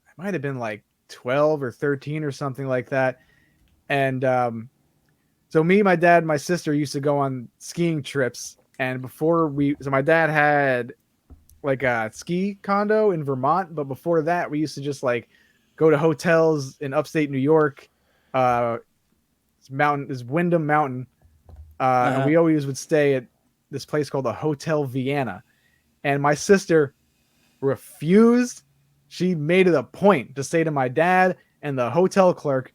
I might have been like 12 or 13 or something like that. And so me, my dad, and my sister used to go on skiing trips. And so my dad had like a ski condo in Vermont, but before that, we used to just like go to hotels in upstate New York. It's Wyndham Mountain. And we always would stay at this place called the Hotel Vienna. And my sister refused. She made it a point to say to my dad and the hotel clerk,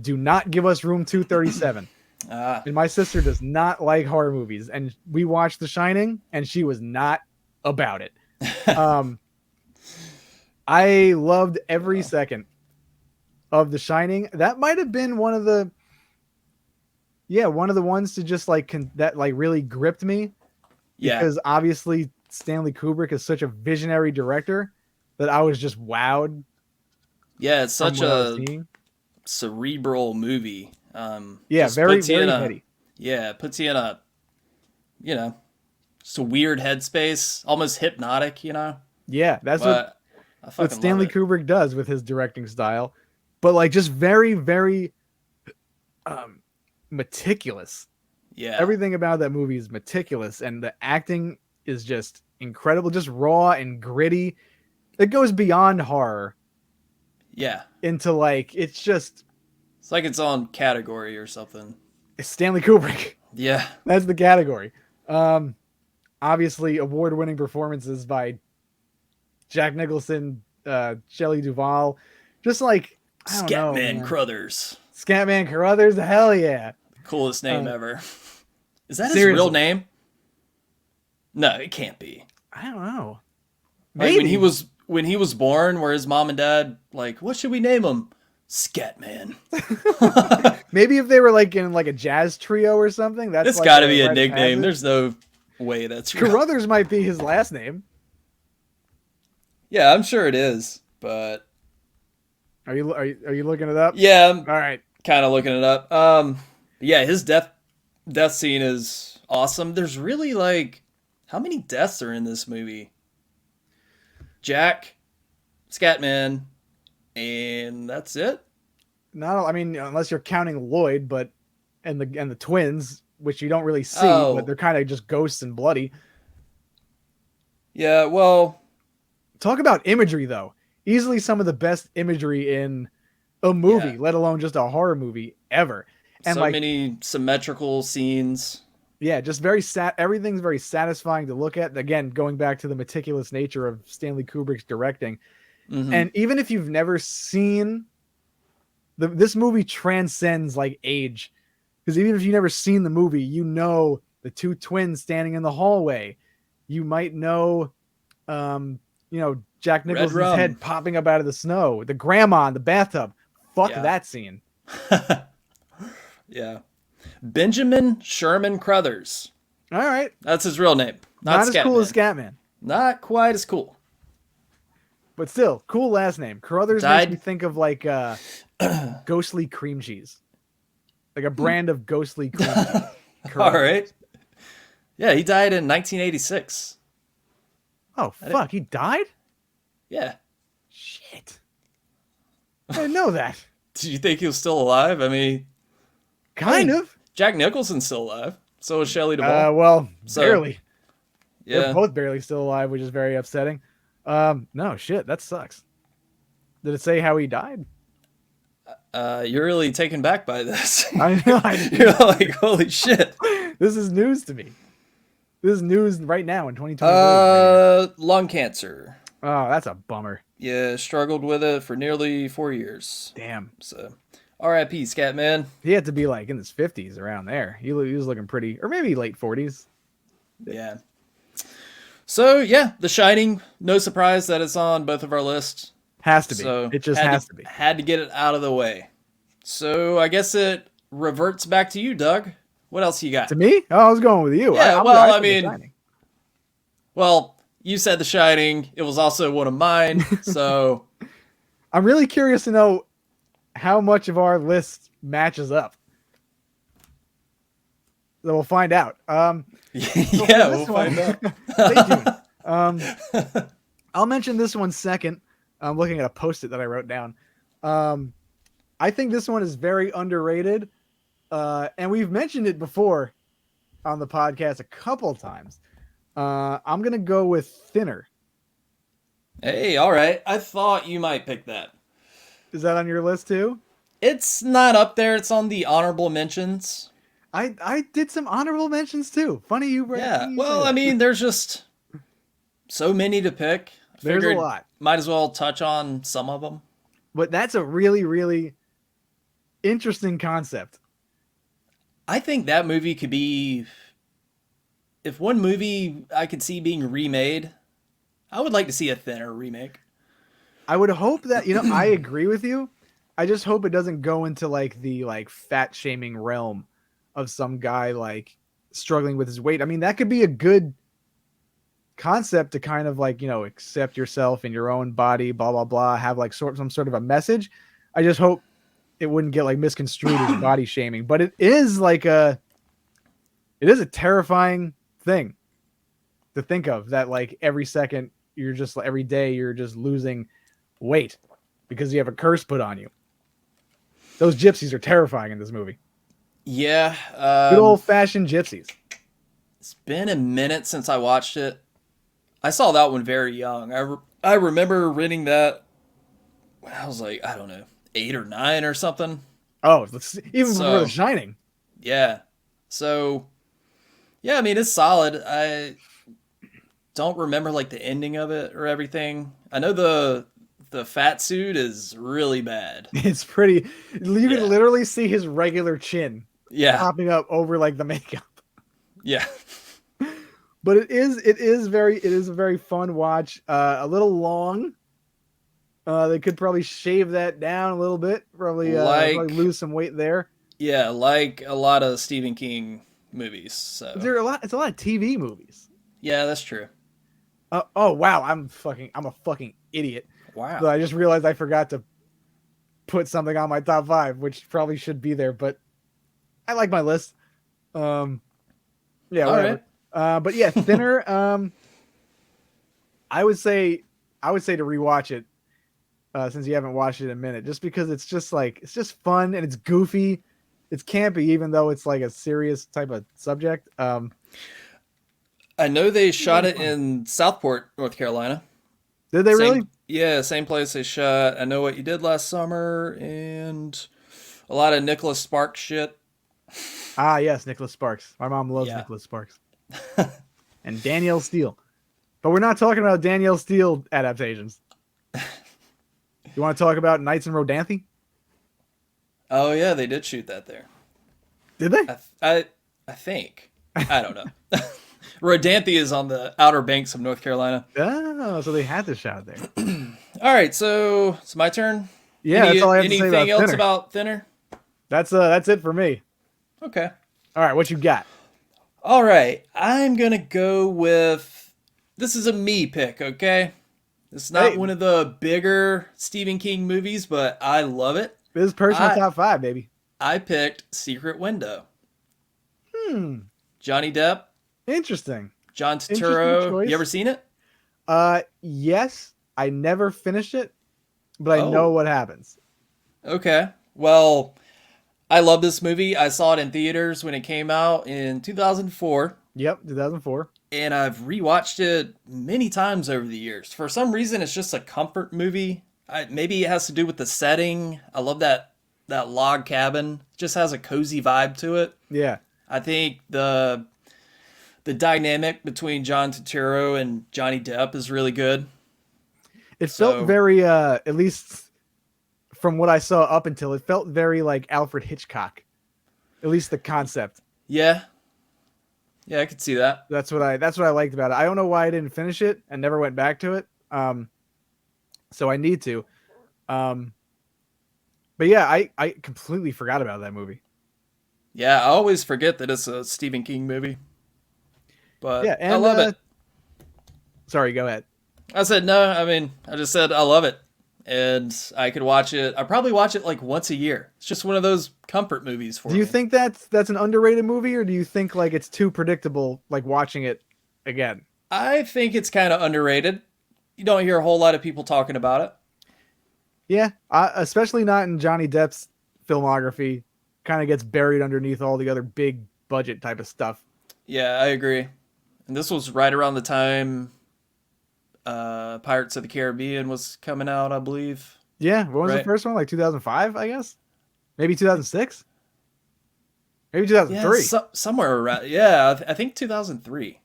do not give us room 237. And my sister does not like horror movies. And we watched The Shining, and she was not about it. I loved every second of The Shining. That might have been one of the ones to just like that like really gripped me. Yeah. Because obviously Stanley Kubrick is such a visionary director that I was just wowed. Yeah, it's such a cerebral movie. Very heady. Yeah, it puts you in a, just a weird headspace, almost hypnotic, Yeah, that's what Stanley love it. Kubrick does with his directing style. But like just very, very meticulous. Yeah. Everything about that movie is meticulous, and the acting is just incredible, just raw and gritty. It goes beyond horror. Yeah. Into like, it's like its own category or something. It's Stanley Kubrick. Yeah. That's the category. Obviously award-winning performances by Jack Nicholson, Shelley Duvall, just like, I don't know, Scatman Crothers. Scatman Carruthers, hell yeah. Coolest name ever. Is that seriously. his real name? No, it can't be. I don't know. Like Maybe. when he was born, where his mom and dad like, what should we name him? Scatman. Maybe if they were like in like a jazz trio or something. That's it's like got to be a red nickname. hazard. There's no way that's real. Carruthers might be his last name. Yeah, I'm sure it is, but Are you looking it up? yeah, I'm All right. kind of looking it up. Yeah, his death scene is awesome. There's really like how many deaths are in this movie? Jack, Scatman, and that's it. Not, I mean, unless you're counting Lloyd, but and the twins, which you don't really see, but Oh, they're kind of just ghosts and bloody. yeah. Well, Talk about imagery, though. Easily some of the best imagery in a yeah. movie, let alone just a horror movie ever. And So like, many symmetrical scenes. yeah, just very everything's very satisfying to look at. Again, going back to the meticulous nature of Stanley Kubrick's directing. Hmm. And even if you've never seen this movie transcends like age. Because even if you've never seen the movie, you know the two twins standing in the hallway. You might know Jack Red Nicholson's rum. head popping up out of the snow, the grandma in the bathtub. Fuck Yeah. that scene. Yeah. Benjamin Sherman Crothers. All right. That's his real name. Not Not as cool as Scatman. Scatman, Not quite as cool. but still, cool last name. Carruthers makes me Died. think of like ghostly cream cheese. Like a brand of ghostly cream cheese. All Carruthers. right. Yeah, he died in 1986. Oh, fuck. He died? Yeah. Shit. I didn't know that. Did you think he was still alive? I mean, Kind of. Jack Nicholson's still alive. So is Shelley Duvall. Well, So, barely. They're Yeah. both barely still alive, which is very upsetting. No, shit. That sucks. Did it say how he died? You're really taken back by this. I know. You're like, holy shit. This is news to me. This is news right now in 2023. Lung cancer. Oh, that's a bummer. Yeah, struggled with it for nearly 4 years. Damn. So, R.I.P. Scatman. He had to be like in his 50s around there. He was looking pretty, or maybe late 40s. Yeah. So, yeah, The Shining. No surprise that it's on both of our lists. Has to be. So It just had has to be. Had to get it out of the way. So I guess it reverts back to you, Doug. What else you got? To me? Oh, I was going with you. Yeah, I I mean, well, you said The Shining. It was also one of mine. So I'm really curious to know how much of our list matches up. So we'll find out. yeah, we'll find out. Stay tuned. I'll mention this one second. I'm looking at a post-it that I wrote down. I think this one is very underrated. And we've mentioned it before on the podcast a couple times. I'm going to go with Thinner. Hey, all right. I thought you might pick that. Is that on your list too? It's not up there. It's on the honorable mentions. I did some honorable mentions too. Funny you brought. Yeah. funny you Well, say I that. mean, there's just so many to pick. There's a Figured lot. Might as well touch on some of them. But that's a really, really interesting concept. I think that movie could be, if one movie I could see being remade, I would like to see a Thinner remake. I would hope that, I agree with you. I just hope it doesn't go into like the fat shaming realm of some guy like struggling with his weight. I mean, that could be a good concept to kind of accept yourself in your own body, blah, blah, blah, have like some sort of a message. I just hope it wouldn't get like misconstrued as body shaming, but it is a terrifying thing to think of, that like every second every day you're just losing weight because you have a curse put on you. Those gypsies are terrifying in this movie. Yeah. Good old fashioned gypsies. It's been a minute since I watched it. I saw that one very young. I remember renting that when I was like, I don't know, 8 or 9 or something. Oh, even before The Shining. Yeah. So, yeah, I mean, it's solid. I don't remember like the ending of it or everything. I know the fat suit is really bad. It's pretty. You can literally see his regular chin popping up over like the makeup. Yeah. But it is a very fun watch. A little long. They could probably shave that down a little bit. Probably lose some weight there. Yeah, like a lot of Stephen King movies. So it's a lot of TV movies. Yeah, that's true. Oh wow, I'm a fucking idiot. Wow. So I just realized I forgot to put something on my top 5, which probably should be there, but I like my list. Yeah, All whatever. right. But yeah, Thinner. I would say to rewatch it, since you haven't watched it in a minute, just because it's just fun and it's goofy, it's campy, even though it's like a serious type of subject. I know they shot Really it fun. in Southport, North Carolina. Did they really? Yeah, same place they shot I Know What You Did Last Summer and a lot of Nicholas Sparks shit. Ah, yes, Nicholas Sparks. My mom loves Yeah. Nicholas Sparks and Danielle Steele. But we're not talking about Danielle Steele adaptations. You want to talk about Knights in Rodanthe? Oh yeah, they did shoot that there. Did they? I think. I don't know. Rodanthe is on the Outer Banks of North Carolina. Oh, so they had this shot there. All right, so it's my turn. Yeah, that's all I have to say about Anything else Thinner. about Thinner? That's it for me. Okay. All right, what you got? All right, I'm gonna go with. This is a me pick, okay? It's not Hey, one of the bigger Stephen King movies, but I love it. this is personal I top 5, baby. I picked Secret Window. Hmm, Johnny Depp, interesting. John Interesting Turturro. choice. You ever seen it? Yes, I never finished it, but I know Oh, what happens. okay. Well, I love this movie. I saw it in theaters when it came out in 2004, Yep, 2004. and I've rewatched it many times over the years. For some reason, it's just a comfort movie. Maybe it has to do with the setting. I love that log cabin. It just has a cozy vibe to it. Yeah. I think the dynamic between John Turturro and Johnny Depp is really good. It felt So very at least from what I saw up until it felt very like Alfred Hitchcock. At least the concept. yeah, yeah, I could see that. That's what I liked about it. I don't know why I didn't finish it and never went back to it. So I need to. Um but yeah, I completely forgot about that movie. Yeah, I always forget that it's a Stephen King movie, Yeah, but I and love it. sorry, go ahead. I said no. I mean, I just said I love it, and I could watch it. I probably watch it like once a year. It's just one of those comfort movies for Do you me. think that's an underrated movie, or do you think like it's too predictable like watching it again? I think it's kind of underrated. You don't hear a whole lot of people talking about it. Yeah, especially not in Johnny Depp's filmography. Kind of gets buried underneath all the other big budget type of stuff. Yeah, I agree. And this was right around the time Pirates of the Caribbean was coming out, I believe. Yeah, when was the Right? first one? Like 2005, I guess. Maybe 2006. Maybe Yeah, 2003. somewhere around. Yeah, I think 2003.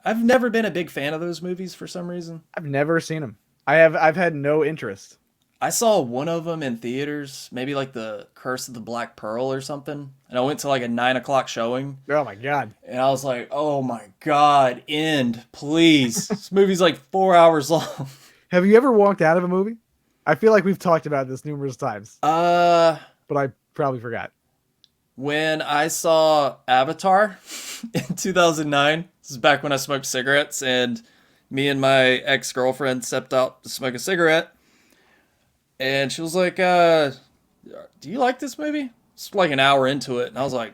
I've never been a big fan of those movies for some reason. I've never seen them. I've had no interest. I saw one of them in theaters, maybe like the Curse of the Black Pearl or something. And I went to like a 9 o'clock showing, Oh my god. and I was like, "Oh my god, end, please!" This movie's like 4 hours long. Have you ever walked out of a movie? I feel like we've talked about this numerous times, Uh, but I probably forgot. when I saw Avatar in 2009, this is back when I smoked cigarettes, and me and my ex girlfriend stepped out to smoke a cigarette, and she was like, "Do you like this movie?" It's like an hour into it, and I was like,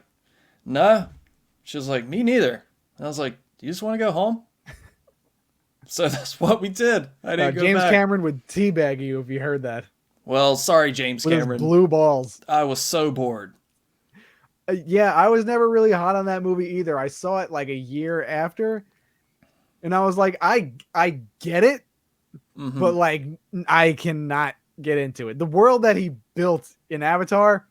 "Nah." She was like, "Me neither." And I was like, "Do you just want to go home?" So that's what we did. I didn't go James back. Cameron would teabag you if you heard that Well, sorry, James with his Cameron. blue balls. I was so bored. Yeah, I was never really hot on that movie either. I saw it like a year after, and I was like, I get it, Hmm. but like I cannot get into it. The world that he built in Avatar,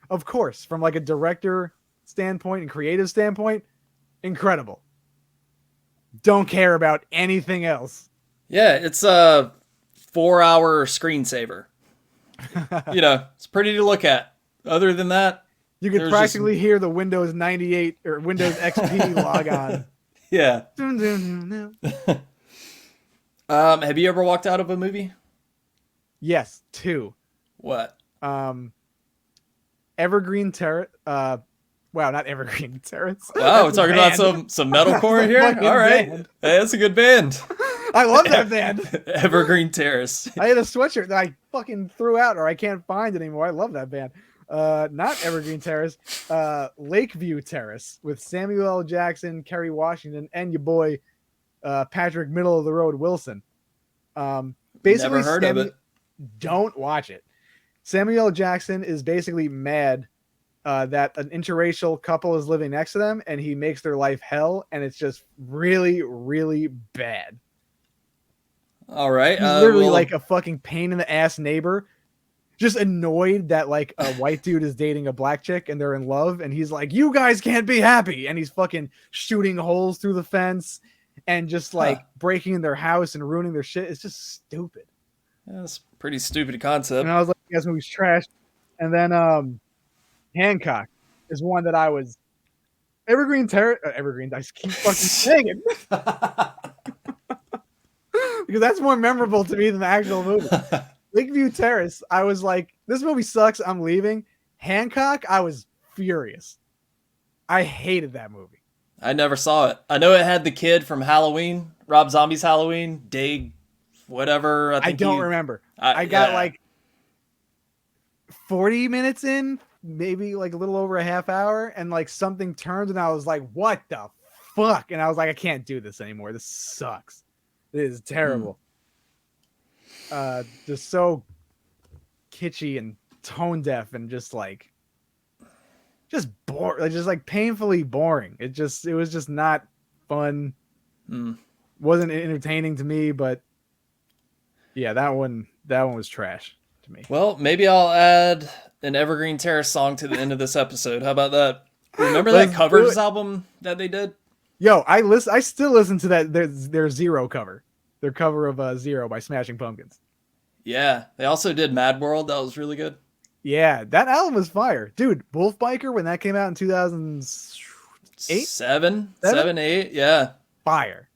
of course, from like a director standpoint and creative standpoint, incredible. Don't care about anything else. Yeah, it's a 4 hour screensaver. It's pretty to look at. Other than that, You could there's just practically hear the Windows 98 or Windows XP log on. yeah. Dun, dun, dun, dun. Have you ever walked out of a movie? Yes, two. What? Um, Evergreen Terrace. Wow, not Evergreen Terrace. Wow, we're That's a talking about band. some That's metalcore a here. fucking All right, band. hey, that's a good band. I love that band. Evergreen Terrace. I had a sweatshirt that I fucking threw out or I can't find anymore. I love that band. Not Evergreen Terrace, Lakeview Terrace with Samuel L. Jackson, Kerry Washington, and your boy Patrick Middle of the Road Wilson. Basically, Never heard of it. Don't watch it. Samuel L. Jackson is basically mad that an interracial couple is living next to them, and he makes their life hell, and it's just really, really bad. All right. He's literally like a fucking pain in the ass neighbor, just annoyed that like a white dude is dating a black chick and they're in love, and he's like, "You guys can't be happy," and he's fucking shooting holes through the fence and just like breaking in their house and ruining their shit. It's just stupid. Yeah, that's a pretty stupid concept. And I was like, "This movie's trash." And then Hancock is one that I was Evergreen. I just keep fucking saying it because that's more memorable to me than the actual movie. Lakeview Terrace, I was like, this movie sucks, I'm leaving. Hancock, I was furious. I hated that movie. I never saw it. I know it had the kid from Halloween, Rob Zombie's Halloween, Dave, whatever. I don't remember. I got like 40 minutes in, maybe like a little over a half hour, and like something turned, and I was like, what the fuck? And I was like, I can't do this anymore. This sucks. This is terrible. Just so kitschy and tone deaf and just boring, just like painfully boring. It was just not fun. Wasn't entertaining to me, but yeah, that one was trash to me. Well, maybe I'll add an Evergreen Terrace song to the end of this episode. How about that? Remember that covers album that they did? Yo, I still listen to that their Zero cover. Their cover of Zero by Smashing Pumpkins. Yeah, they also did Mad World. That was really good. Yeah, that album was fire. Dude, Wolf Biker, when that came out in 2008? 7, 8, yeah. Fire.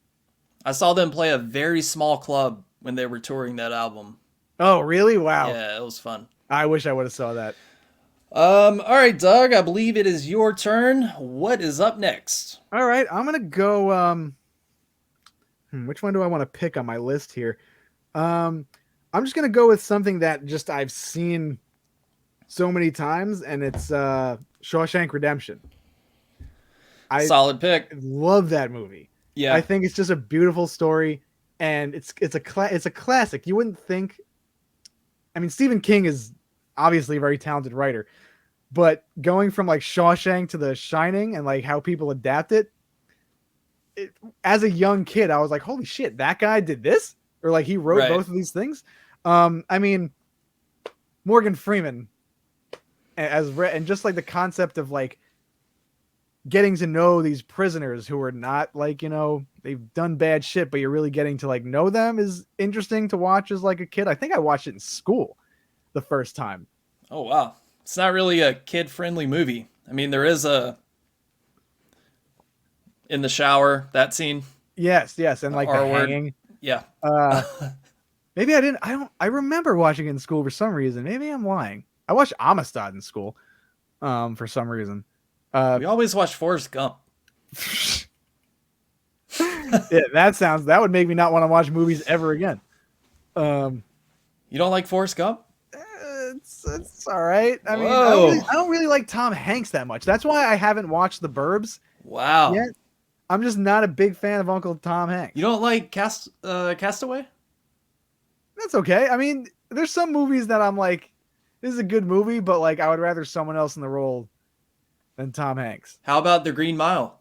I saw them play a very small club when they were touring that album. Oh, really? Wow. Yeah, it was fun. I wish I would have saw that. All right, Doug, I believe it is your turn. What is up next? All right, I'm going to go... which one do I want to pick on my list here? I'm just going to go with something that just I've seen so many times, and it's Shawshank Redemption. Solid pick. Love that movie. Yeah. I think it's just a beautiful story, and it's a classic. You wouldn't think... I mean, Stephen King is obviously a very talented writer, but going from like Shawshank to The Shining and like how people adapt it, as a young kid, I was like, holy shit, that guy did this? Or like he wrote both of these things? I mean, Morgan Freeman and just like the concept of like getting to know these prisoners who are not like, they've done bad shit, but you're really getting to like know them is interesting to watch as like a kid. I think I watched it in school the first time. Oh, wow. It's not really a kid-friendly movie. I mean, there is in the shower, that scene. Yes. And like the hanging. Yeah. Maybe I didn't. I remember watching it in school for some reason. Maybe I'm lying. I watched Amistad in school for some reason. We always watch Forrest Gump. Yeah, that would make me not want to watch movies ever again. You don't like Forrest Gump? It's all right. I mean, I don't really like Tom Hanks that much. That's why I haven't watched The Burbs. Wow. Yet. I'm just not a big fan of Uncle Tom Hanks. You don't like Castaway? That's okay. I mean, there's some movies that I'm like, this is a good movie, but like I would rather someone else in the role than Tom Hanks. How about The Green Mile?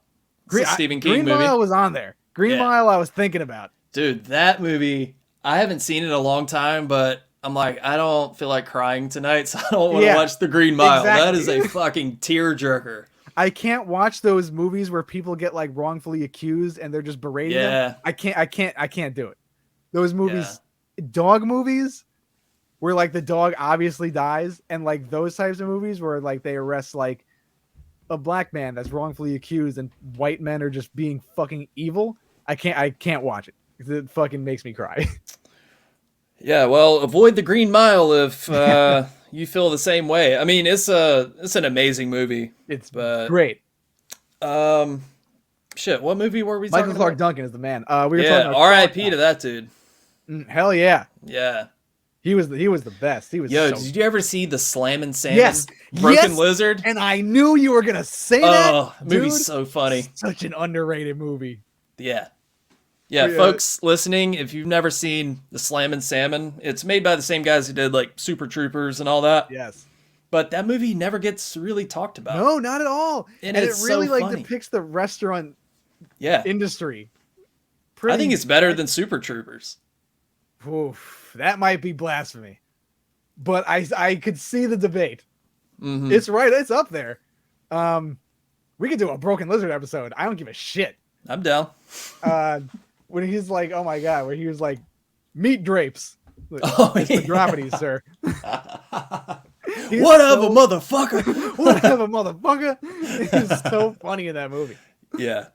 Stephen King Green movie. Mile was on there. Green Mile I was thinking about. Dude, that movie, I haven't seen it in a long time, but I'm like, I don't feel like crying tonight, so I don't want to watch The Green Mile. Exactly. That is a fucking tearjerker. I can't watch those movies where people get like wrongfully accused and they're just berating them. I can't do it. Those movies, dog movies, where like the dog obviously dies, and like those types of movies where like they arrest like a black man that's wrongfully accused and white men are just being fucking evil. I can't watch it. It fucking makes me cry. Yeah, well, avoid The Green Mile if you feel the same way. I mean, it's an amazing movie. It's great. All Shit, what movie were we Michael talking Clark about? Duncan is the man. We were Yeah, talking about R.I.P. to that dude. Hell yeah, Yeah. he was the best. He was Yo, so did you ever see the Slammin' Salmon yes, Broken yes, Lizard? and I knew you were gonna say that, Oh, movie's dude. so funny. Such an underrated movie. Yeah. Yeah, Yeah. folks listening, if you've never seen the Slammin' Salmon, it's made by the same guys who did like Super Troopers and all that. Yes. But that movie never gets really talked about. No, not at all. And it it's really so like funny. depicts the restaurant Yeah. industry. I think it's better than Super Troopers. Oof, that might be blasphemy. But I could see the debate. Mm-hmm. It's right, it's up there. We could do a Broken Lizard episode. I don't give a shit. I'm down. When he's like, oh my god, where he was like, meat drapes. Oh, it's yeah. the droppities, sir. Whatever, motherfucker. Whatever, motherfucker. He's so funny in that movie. Yeah.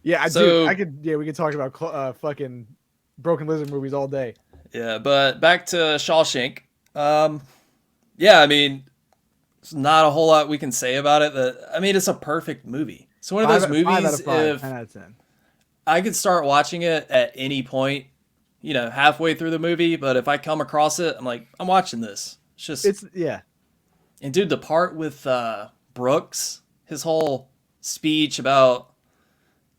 Yeah, So- we could talk about fucking Broken Lizard movies all day. Yeah, but back to Shawshank. Yeah, I mean, there's not a whole lot we can say about it. I mean, it's a perfect movie. It's one of those 5 movies, out of 5, if 10 out of 10. I could start watching it at any point, halfway through the movie, but if I come across it, I'm like, I'm watching this. Yeah. And dude, the part with Brooks, his whole speech about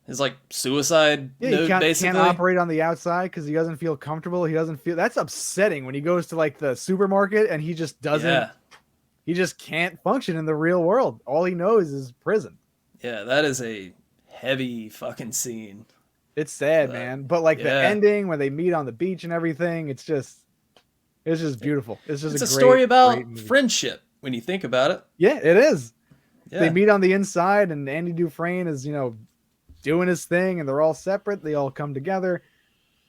his like suicide Yeah, note, he can't basically. operate on the outside because he doesn't feel comfortable. He doesn't feel that's upsetting when he goes to like the supermarket and he just doesn't. Yeah. He just can't function in the real world. All he knows is prison. Yeah, that is a heavy fucking scene. It's sad, man. But like the yeah. ending when they meet on the beach and everything, it's just beautiful. It's just It's a a story about great movie. friendship when you think about it. Yeah, it is. Yeah. They meet on the inside, and Andy Dufresne is doing his thing, and they're all separate. They all come together.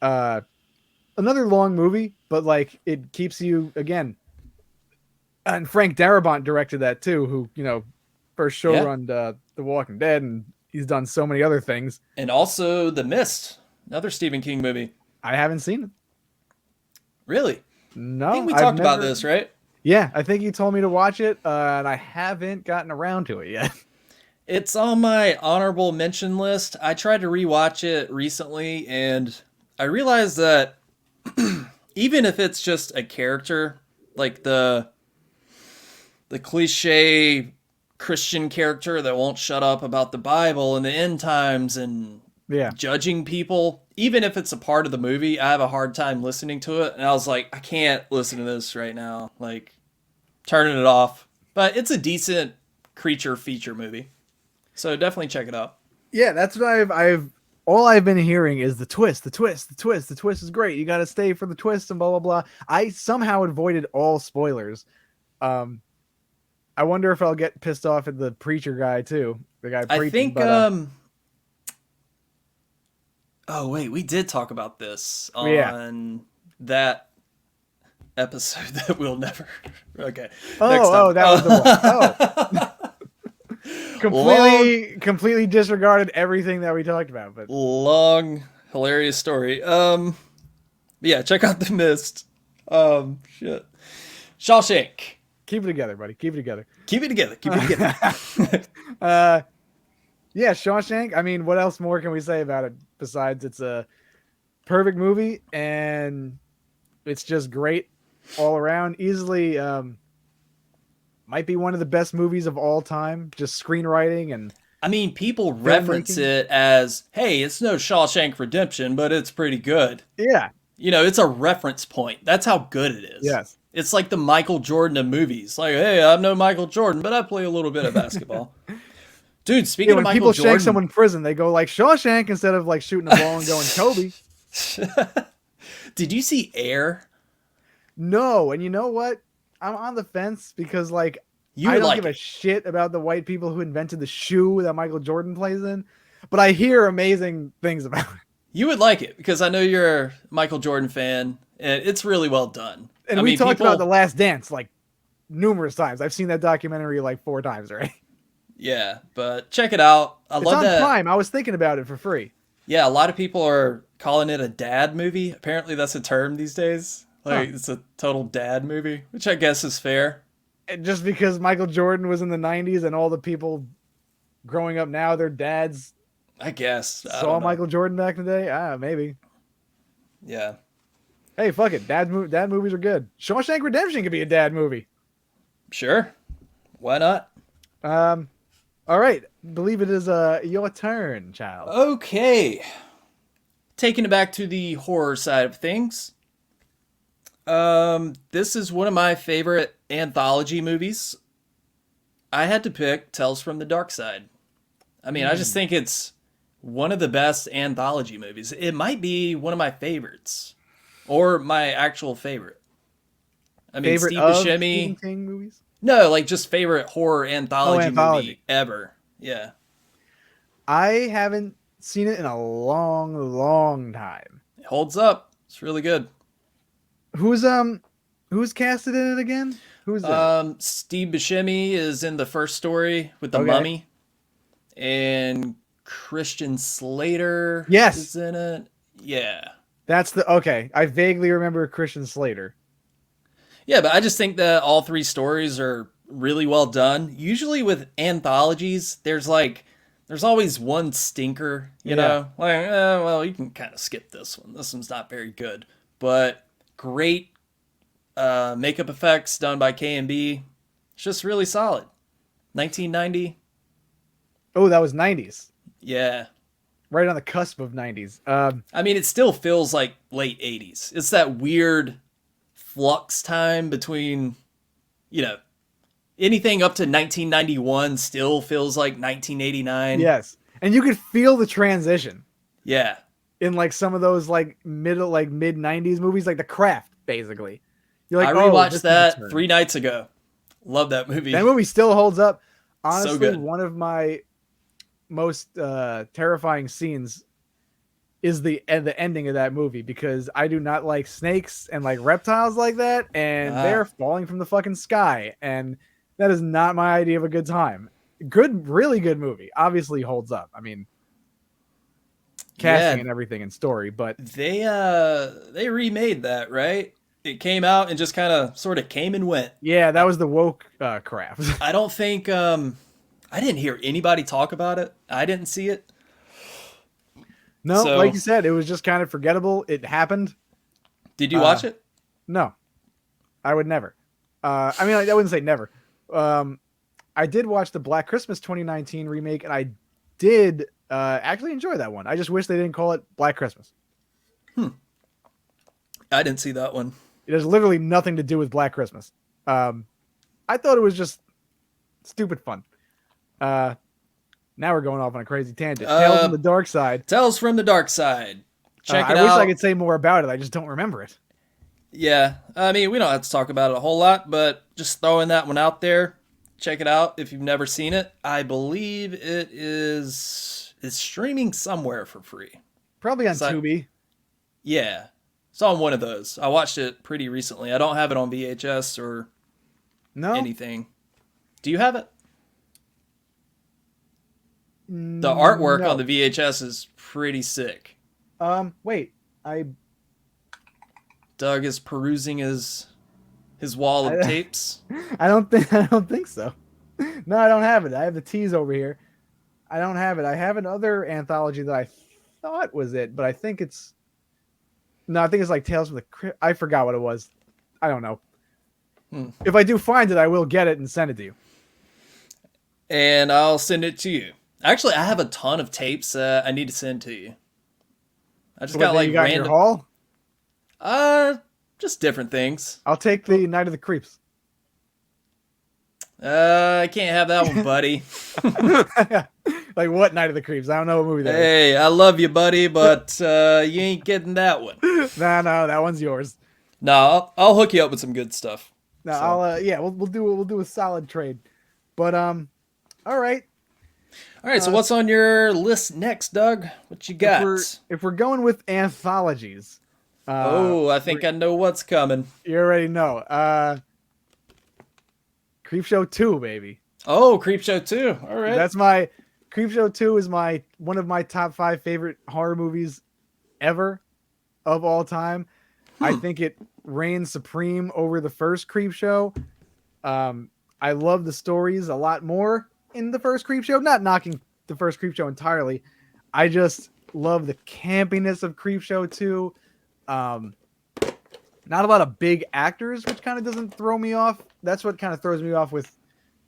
Another long movie, but like it keeps you again. And Frank Darabont directed that too, who first showrun The Walking Dead, and he's done so many other things. And also The Mist, another Stephen King movie. I haven't seen it. Really? No, I think we I've talked about never- this, right? Yeah, I think you told me to watch it, and I haven't gotten around to it yet. It's on my honorable mention list. I tried to rewatch it recently, and I realized that even if it's just a character, like the cliche Christian character that won't shut up about the Bible and the end times and Yeah, judging people, even if it's a part of the movie, I have a hard time listening to it. And I was like, I can't listen to this right now. Like, turning it off. But it's a decent creature feature movie. So definitely check it out. yeah, that's what I've. All I've been hearing is the twist. The twist is great. You got to stay for the twist and blah blah blah. I somehow avoided all spoilers. I wonder if I'll get pissed off at the preacher guy too. The guy preaching. I think, but, oh, wait, we did talk about this on Yeah. that episode that we'll never. Okay. Oh, that was the one. Long- Completely disregarded everything that we talked about. But Long, hilarious story. Yeah, check out The Mist. Shit. Shawshank. keep it together, buddy. Keep it together. Keep it together. Keep it together. Yeah, Shawshank. I mean, what else more can we say about it besides it's a perfect movie and it's just great all around. Easily, might be one of the best movies of all time. Just screenwriting and I mean, people reference it as, hey, it's no Shawshank Redemption, but it's pretty good. yeah, It's a reference point. That's how good it is. yes, It's like the Michael Jordan of movies. Like, hey, I'm no Michael Jordan, but I play a little bit of basketball. Dude, speaking yeah. of When Michael people Jordan, shank someone in prison, they go like Shawshank instead of like shooting a ball and going Kobe. did you see Air? No, and you know what? I'm on the fence because like You I would don't like give a it. shit about the white people who invented the shoe that Michael Jordan plays in, but I hear amazing things about it. You would like it because I know you're a Michael Jordan fan, and it's really well done. And I we mean, talked people- about The Last Dance like numerous times. I've seen that documentary like 4 times already. Yeah, but check it out. I It's love on that. Prime. I was thinking about it for free. Yeah, a lot of people are calling it a dad movie. Apparently, that's a term these days. Like, It's a total dad movie, which I guess is fair. And just because Michael Jordan was in the 90s and all the people growing up now, their dads I guess. I saw don't know. Michael Jordan back in the day. Maybe. Yeah. Hey, fuck it. Dad movies are good. Shawshank Redemption could be a dad movie. Sure. Why not? All right. Believe it is your turn, child. Okay. Taking it back to the horror side of things. This is one of my favorite anthology movies. I had to pick Tales from the Dark Side. I mean, I just think it's one of the best anthology movies. It might be one of my favorites, or my actual favorite. I mean, Favorite Steve of Stephen Buscemi. King movies? No, like just favorite horror anthology Anthology. movie ever. Yeah. I haven't seen it in a long, long time. It holds up. It's really good. Who's casted in it again? Who's that? Steve Buscemi is in the first story with the Okay. mummy, and Christian Slater Yes. is in it. Yeah. That's okay. I vaguely remember Christian Slater. Yeah, but I just think that all three stories are really well done. Usually with anthologies, there's always one stinker, you know? Like, well, you can kind of skip this one. This one's not very good. But great makeup effects done by K&B. It's just really solid. 1990. Oh, that was 90s. Yeah. Right on the cusp of 90s. I mean, it still feels like late 80s. It's that weird flux time between, anything up to 1991 still feels like 1989. Yes. And you could feel the transition Yeah. in like some of those like mid 90s movies, like The Craft, basically. You're like, I this rewatched is that a turn. 3 nights ago. Love that movie. That movie still holds up. Honestly, So good. one of my most terrifying scenes is the ending of that movie, because I do not like snakes and like reptiles like that, and they're falling from the fucking sky, and that is not my idea of a good time. Really good movie. Obviously holds up. I mean, casting and everything and story, but they remade that, right? It came out and just kind of sort of came and went. yeah, that was the woke Craft. I don't think I didn't hear anybody talk about it. I didn't see it. No, So- like you said, it was just kind of forgettable. It happened. Did you watch it? No, I would never. I mean, I wouldn't say never. I did watch the Black Christmas 2019 remake, and I did actually enjoy that one. I just wish they didn't call it Black Christmas. I didn't see that one. It has literally nothing to do with Black Christmas. I thought it was just stupid fun. Now we're going off on a crazy tangent. Tales from the Dark Side. Tales from the Dark Side. Check it I out. wish I could say more about it. I just don't remember it. Yeah, I mean, we don't have to talk about it a whole lot, but just throwing that one out there. Check it out if you've never seen it. I believe it's streaming somewhere for free. Probably on So- Tubi. Yeah, it's on one of those. I watched it pretty recently. I don't have it on VHS or No, anything. Do you have it? The artwork no. on the VHS is pretty sick. Wait. Doug is perusing his wall of tapes. I don't think so. No, I don't have it. I have the tease over here. I don't have it. I have another anthology that I thought was it, but I think it's like Tales from the Crypt. I forgot what it was. I don't know. If I do find it, I will get it and send it to you. And I'll send it to you. Actually, I have a ton of tapes I need to send to you. I just got like you got in random. your haul? Just different things. I'll take the Night of the Creeps. I can't have that one, buddy. Like what Night of the Creeps? I don't know what movie that is. Hey, I love you, buddy, but you ain't getting that one. No, that one's yours. No, I'll hook you up with some good stuff. No, So- I'll we'll do a solid trade. But all right. All right, so what's on your list next, Doug? What you got? If we're going with anthologies, I think I know what's coming. you already know. Creepshow 2, baby. Oh, Creepshow 2. All right. That's my Creepshow 2 is one of my top 5 favorite horror movies ever of all time. I think it reigns supreme over the first Creepshow. I love the stories a lot more in the first Creepshow. Not knocking the first Creepshow entirely. I just love the campiness of Creepshow 2. Not a lot of big actors, which kind of doesn't throw me off. That's what kind of throws me off with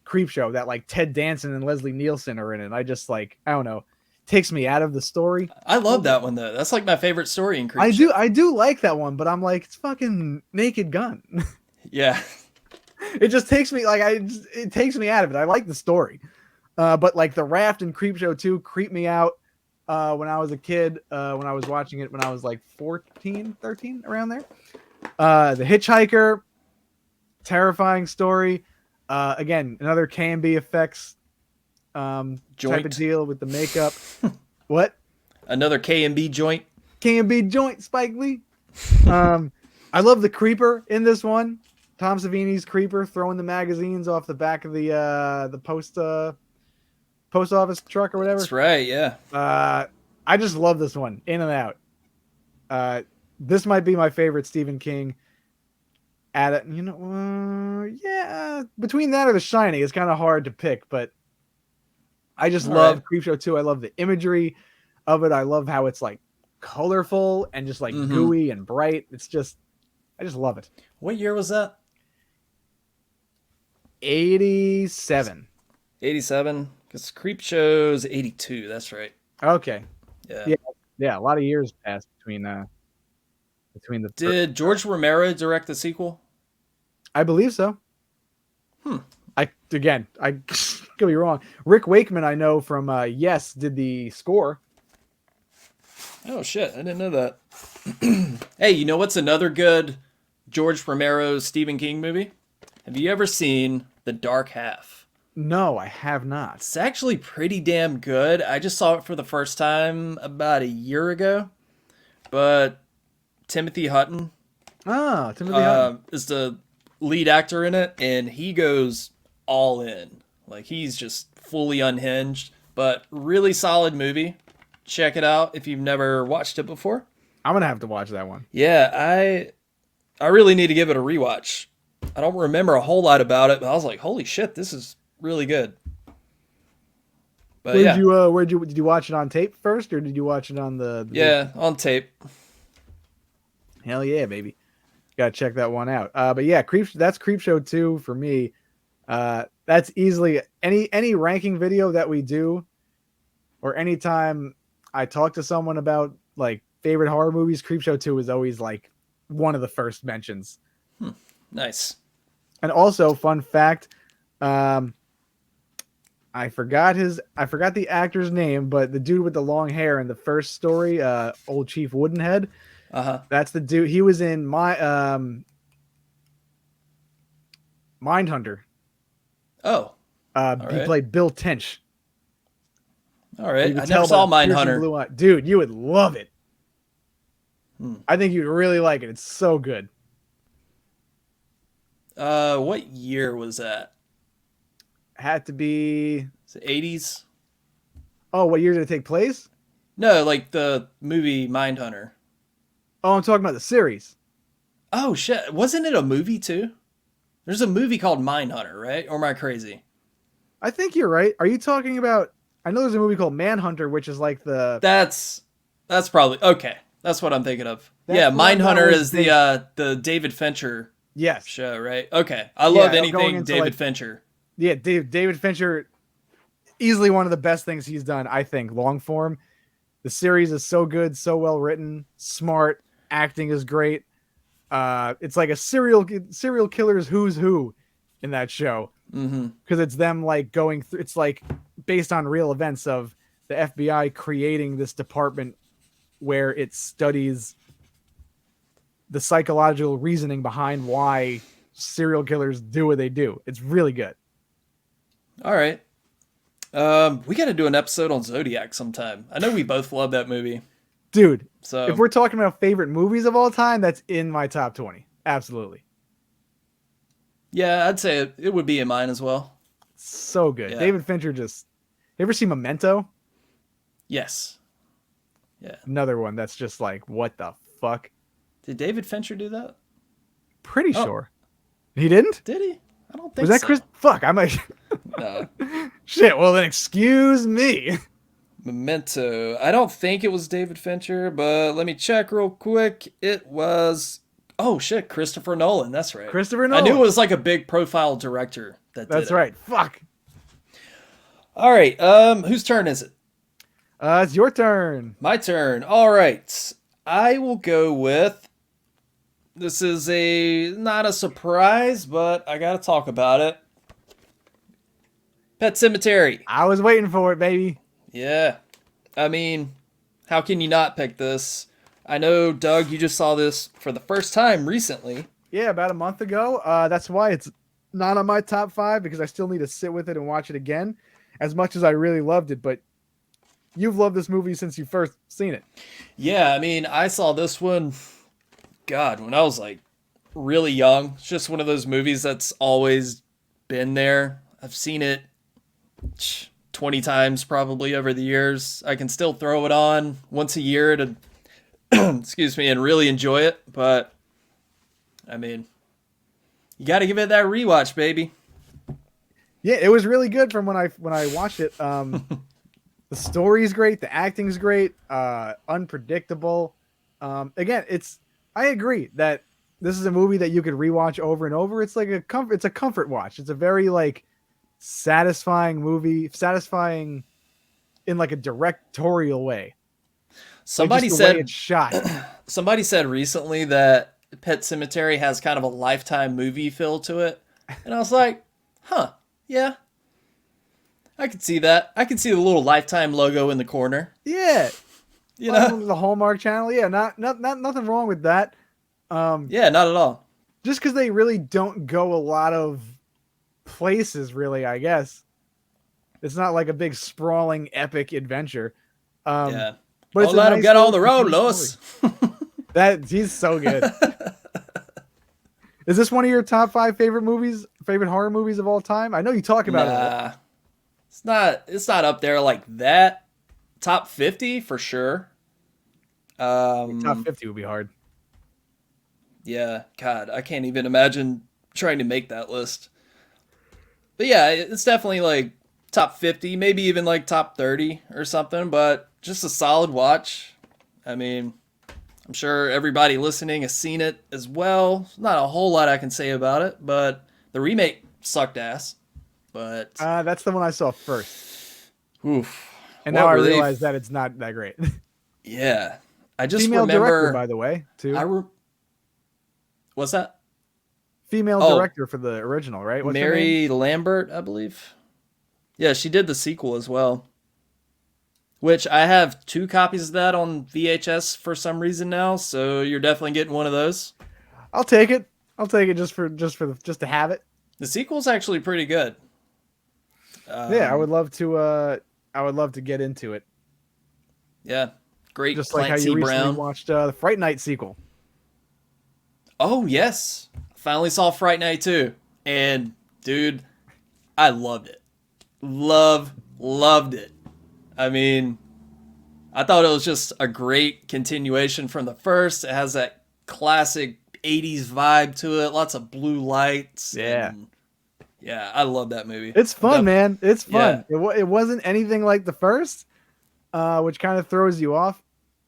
Creepshow, that like Ted Danson and Leslie Nielsen are in it. I just like, I don't know, takes me out of the story. I love that one though. That's like my favorite story in Creepshow. I do like that one, but I'm like, it's fucking Naked Gun. Yeah. It just takes me it takes me out of it. I like the story. But like the Raft and Creepshow 2 creeped me out when I was a kid, when I was watching it when I was like 14, 13, around there. The Hitchhiker, terrifying story. Again, another KMB effects type of deal with the makeup. What? Another KMB joint. KMB joint, Spike Lee. I love the Creeper in this one. Tom Savini's Creeper throwing the magazines off the back of the post office truck or whatever. That's right, yeah. I just love this one, in and out. This might be my favorite Stephen King. Between that or The Shining, it's kind of hard to pick, but I just love Creepshow 2. I love the imagery of it. I love how it's like colorful and just like gooey and bright. I just love it. What year was that? 87. 87? Because Creepshow's 82, that's right. Okay. Yeah. A lot of years passed between the. Did George Romero direct the sequel? I believe so. I could be wrong. Rick Wakeman, I know from Yes, did the score. Oh shit, I didn't know that. Hey, you know what's another good George Romero Stephen King movie? Have you ever seen The Dark Half? No, I have not. It's actually pretty damn good. I just saw it for the first time about a year ago. But Timothy Hutton. Timothy Hutton is the lead actor in it, and he goes all in. Like, he's just fully unhinged, but really solid movie. Check it out if you've never watched it before. I'm gonna have to watch that one. Yeah, I really need to give it a rewatch. I don't remember a whole lot about it, but I was like, holy shit, this is really good. But did you watch it on tape first, or did you watch it on the on tape. Hell yeah, baby. Gotta check that one out. But yeah, that's Creepshow 2 for me. That's easily any ranking video that we do, or anytime I talk to someone about like favorite horror movies, Creepshow 2 is always like one of the first mentions. Nice. And also, fun fact, I forgot the actor's name, but the dude with the long hair in the first story, old Chief Woodenhead. That's the dude. He was in Mindhunter. Oh. He played Bill Tench. All right. I never saw Mindhunter. Dude, you would love it. I think you'd really like it. It's so good. What year was that? Had to be... Is it 80s? Oh, what year did it take place? No, like the movie Mindhunter. Oh, I'm talking about the series. Oh, shit. Wasn't it a movie, too? There's a movie called Mindhunter, right? Or am I crazy? I think you're right. Are you talking about... I know there's a movie called Manhunter, which is like the... That's probably... Okay. That's what I'm thinking of. Yeah, Mindhunter is the David Fincher show, right? Okay. I love anything David Fincher. Yeah, David Fincher, easily one of the best things he's done, I think, long form. The series is so good, so well written, smart, acting is great. It's like a serial killer's who's who in that show. Because it's them like going through, it's like based on real events of the FBI creating this department where it studies the psychological reasoning behind why serial killers do what they do. It's really good. All right. We got to do an episode on Zodiac sometime. I know we both love that movie. Dude, so if we're talking about favorite movies of all time, that's in my top 20. Absolutely. Yeah, I'd say it would be in mine as well. So good. Yeah. David Fincher you ever see Memento? Yes. Yeah. Another one that's just like, what the fuck? Did David Fincher do that? Pretty sure. He didn't? Did he? I don't think so. Was that Chris? Fuck, I might. No. Shit. Well, then excuse me. Memento. I don't think it was David Fincher, but let me check real quick. It was. Oh shit, Christopher Nolan. That's right. Christopher I knew it Nolan. was like a big profile director that did That's it. right. Fuck. All right. Whose turn is it? It's your turn. My turn. All right. I will go with. This is not a surprise, but I gotta talk about it. Pet Cemetery. I was waiting for it, baby. Yeah. I mean, how can you not pick this? I know, Doug, you just saw this for the first time recently. Yeah, about a month ago. That's why it's not on my top 5 because I still need to sit with it and watch it again. As much as I really loved it, but you've loved this movie since you first seen it. Yeah, I mean, I saw this one, God, when I was like really young. It's just one of those movies that's always been there. I've seen it 20 times probably over the years. I can still throw it on once a year to, excuse me, and really enjoy it. But, I mean, you got to give it that rewatch, baby. Yeah, it was really good from when I watched it. The story's great, the acting's great, unpredictable. Again, I agree that this is a movie that you could rewatch over and over. It's like it's a comfort watch. It's a very like satisfying movie, satisfying in like a directorial way. Somebody like just the way said it's shot. somebody said recently that Pet Cemetery has kind of a Lifetime movie feel to it. And I was like, huh, yeah. I could see that. I could see the little Lifetime logo in the corner. Yeah. You know? The Hallmark Channel. Yeah, not nothing wrong with that. Yeah, not at all. Just because they really don't go a lot of places, really, I guess. It's not like a big sprawling epic adventure. Yeah. But Don't let him get on the road, Lois. He's so good. Is this one of your top 5 favorite horror movies of all time? I know you talk about it. It's not up there like that. Top 50 for sure. Top 50 would be hard. Yeah, God, I can't even imagine trying to make that list. But yeah, it's definitely like top 50, maybe even like top 30 or something, but just a solid watch. I mean, I'm sure everybody listening has seen it as well. Not a whole lot I can say about it, but the remake sucked ass. But that's the one I saw first. Oof. And now I realize that it's not that great. Yeah. I just Female remember director, by the way, too. What's that? Female director for the original, right? What's Mary Lambert, I believe. Yeah, she did the sequel as well. Which I have 2 copies of that on VHS for some reason now, so you're definitely getting one of those. I'll take it. I'll take it just to have it. The sequel's actually pretty good. Yeah, I would love to get into it. Yeah, great. Just like how you recently watched the Fright Night sequel. Oh yes, finally saw Fright Night 2, and dude, I loved it. Loved it. I mean, I thought it was just a great continuation from the first. It has that classic 80s vibe to it, lots of blue lights. Yeah. Yeah, I love that movie. It's fun, man. It's fun. Yeah. It wasn't anything like the first, which kind of throws you off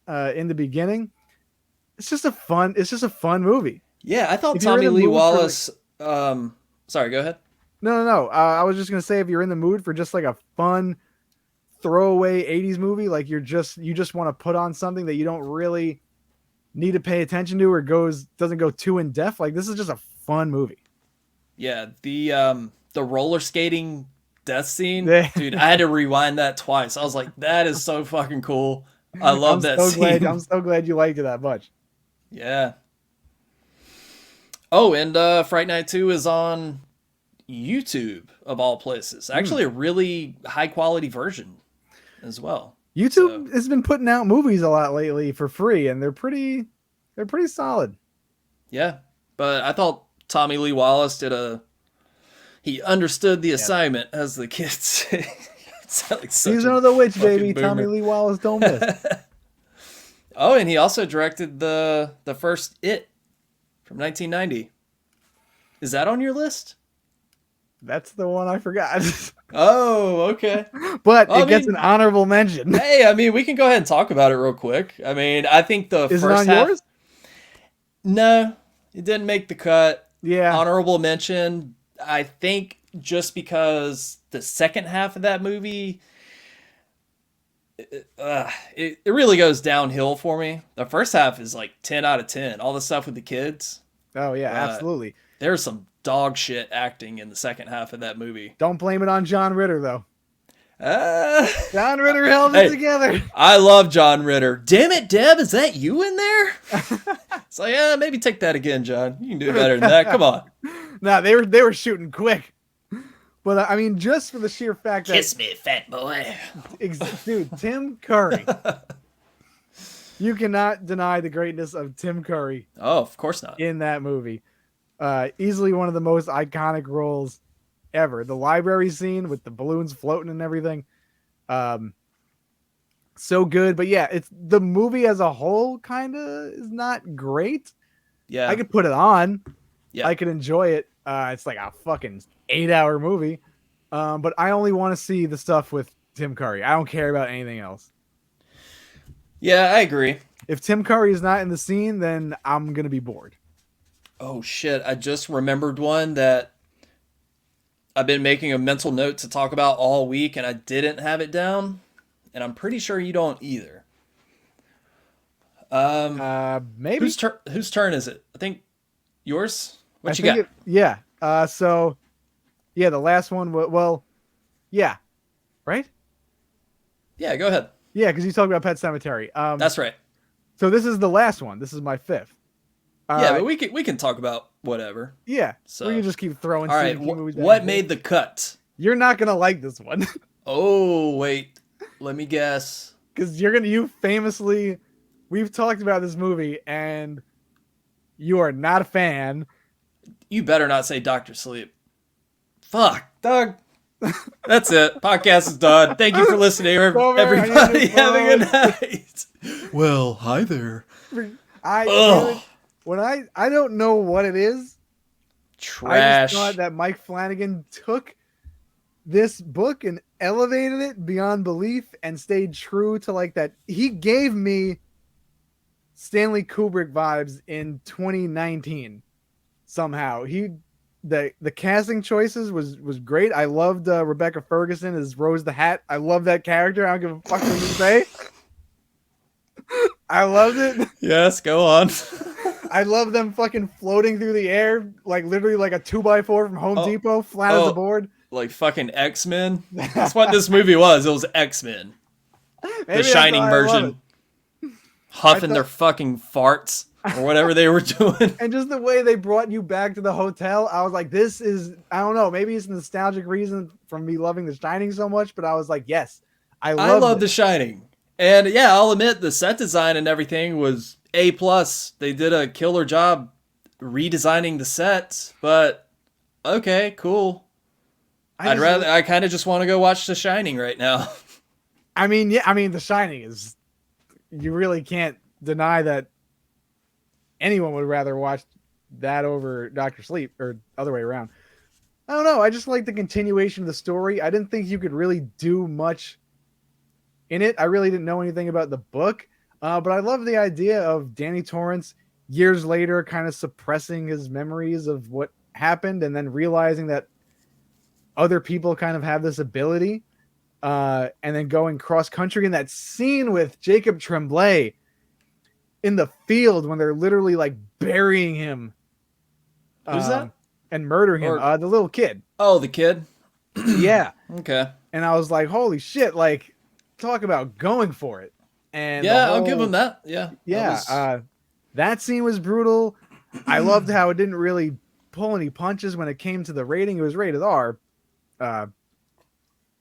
in the beginning. It's just a fun movie. Yeah, I thought Tommy Lee Wallace. Sorry, go ahead. No. I was just gonna say, if you're in the mood for just like a fun throwaway 80s movie, like you just want to put on something that you don't really need to pay attention to or doesn't go too in depth, like this is just a fun movie. Yeah, the roller skating death scene, dude, I had to rewind that twice. I was like, that is so fucking cool. I love that scene. I'm so glad you liked it that much. Yeah. Oh, and Fright Night 2 is on YouTube, of all places. Actually, a really high-quality version as well. YouTube has been putting out movies a lot lately for free, and they're pretty solid. Yeah, but I thought Tommy Lee Wallace he understood the assignment, as the kids say. Like Season of the Witch, baby. Boomer. Tommy Lee Wallace, don't miss. Oh, and he also directed the first It from 1990. Is that on your list? That's the one I forgot. Oh, okay. But Well, it gets an honorable mention. hey, I mean, we can go ahead and talk about it real quick. I mean, I think the Is it first on half. yours? No, it didn't make the cut. Yeah. Honorable mention. I think just because the second half of that movie, it really goes downhill for me. The first half is like 10 out of 10. All the stuff with the kids. Oh yeah, But absolutely. there's some dog shit acting in the second half of that movie. Don't blame it on John Ritter though. Uh, John Ritter held it together. I love John Ritter. Damn it, Deb, is that you in there? It's like, yeah, maybe take that again, John. You can do better than that. Come on. Nah, they were shooting quick. But I mean, just for the sheer fact that Kiss me, fat boy. dude, Tim Curry. You cannot deny the greatness of Tim Curry Oh, of course not. in that movie. Easily one of the most iconic roles ever. The library scene with the balloons floating and everything. So good. But yeah, it's the movie as a whole kind of is not great. Yeah. I could put it on. Yeah. I could enjoy it. It's like a fucking 8-hour movie. But I only want to see the stuff with Tim Curry. I don't care about anything else. Yeah, I agree. If Tim Curry is not in the scene, then I'm going to be bored. Oh, shit. I just remembered one that I've been making a mental note to talk about all week, and I didn't have it down. And I'm pretty sure you don't either. Maybe. Whose turn is it? I think yours? What you got? Yeah. So, yeah, the last one. Well, yeah. Right? Yeah, go ahead. Yeah, because you talked about Pet Sematary. That's right. So this is the last one. This is my fifth. Yeah, but we can talk about whatever. Yeah. So we can just keep throwing. All right. movies What made the cut? You're not gonna like this one. Oh, wait. Let me guess. Because you famously, we've talked about this movie and you are not a fan. You better not say Dr. Sleep. Fuck, Doug. That's it. Podcast is done. Thank you for listening, everybody. Have a good night. Well, hi there. I don't know what it is. Trash. I just thought that Mike Flanagan took this book and elevated it beyond belief and stayed true to like that. He gave me Stanley Kubrick vibes in 2019 somehow. The casting choices was great. I loved Rebecca Ferguson as Rose the Hat. I love that character. I don't give a fuck what you say. I loved it. Yes, go on. I love them fucking floating through the air like literally like a 2x4 from Home Depot, flat as a board. Like fucking X-Men. That's what this movie was. It was X-Men. The Shining version. Huffing their fucking farts or whatever they were doing. And just the way they brought you back to the hotel, I was like, this is, I don't know, maybe it's a nostalgic reason from me loving The Shining so much, but I was like, yes, I love The Shining. And yeah, I'll admit the set design and everything was A+. They did a killer job redesigning the sets, but okay, cool. I kind of just want to go watch The Shining right now. I mean, The Shining is, you really can't deny that anyone would rather watch that over Dr. Sleep or other way around. I don't know. I just like the continuation of the story. I didn't think you could really do much in it. I really didn't know anything about the book, but I love the idea of Danny Torrance years later kind of suppressing his memories of what happened and then realizing that other people kind of have this ability, and then going cross country in that scene with Jacob Tremblay in the field when they're literally like burying him. Who's that? And murdering him. The little kid. Oh, the kid? Yeah. Okay. And I was like, holy shit, like talk about going for it. And yeah, I'll give him that. Yeah. Yeah. That scene was brutal. I loved how it didn't really pull any punches when it came to the rating. It was rated R.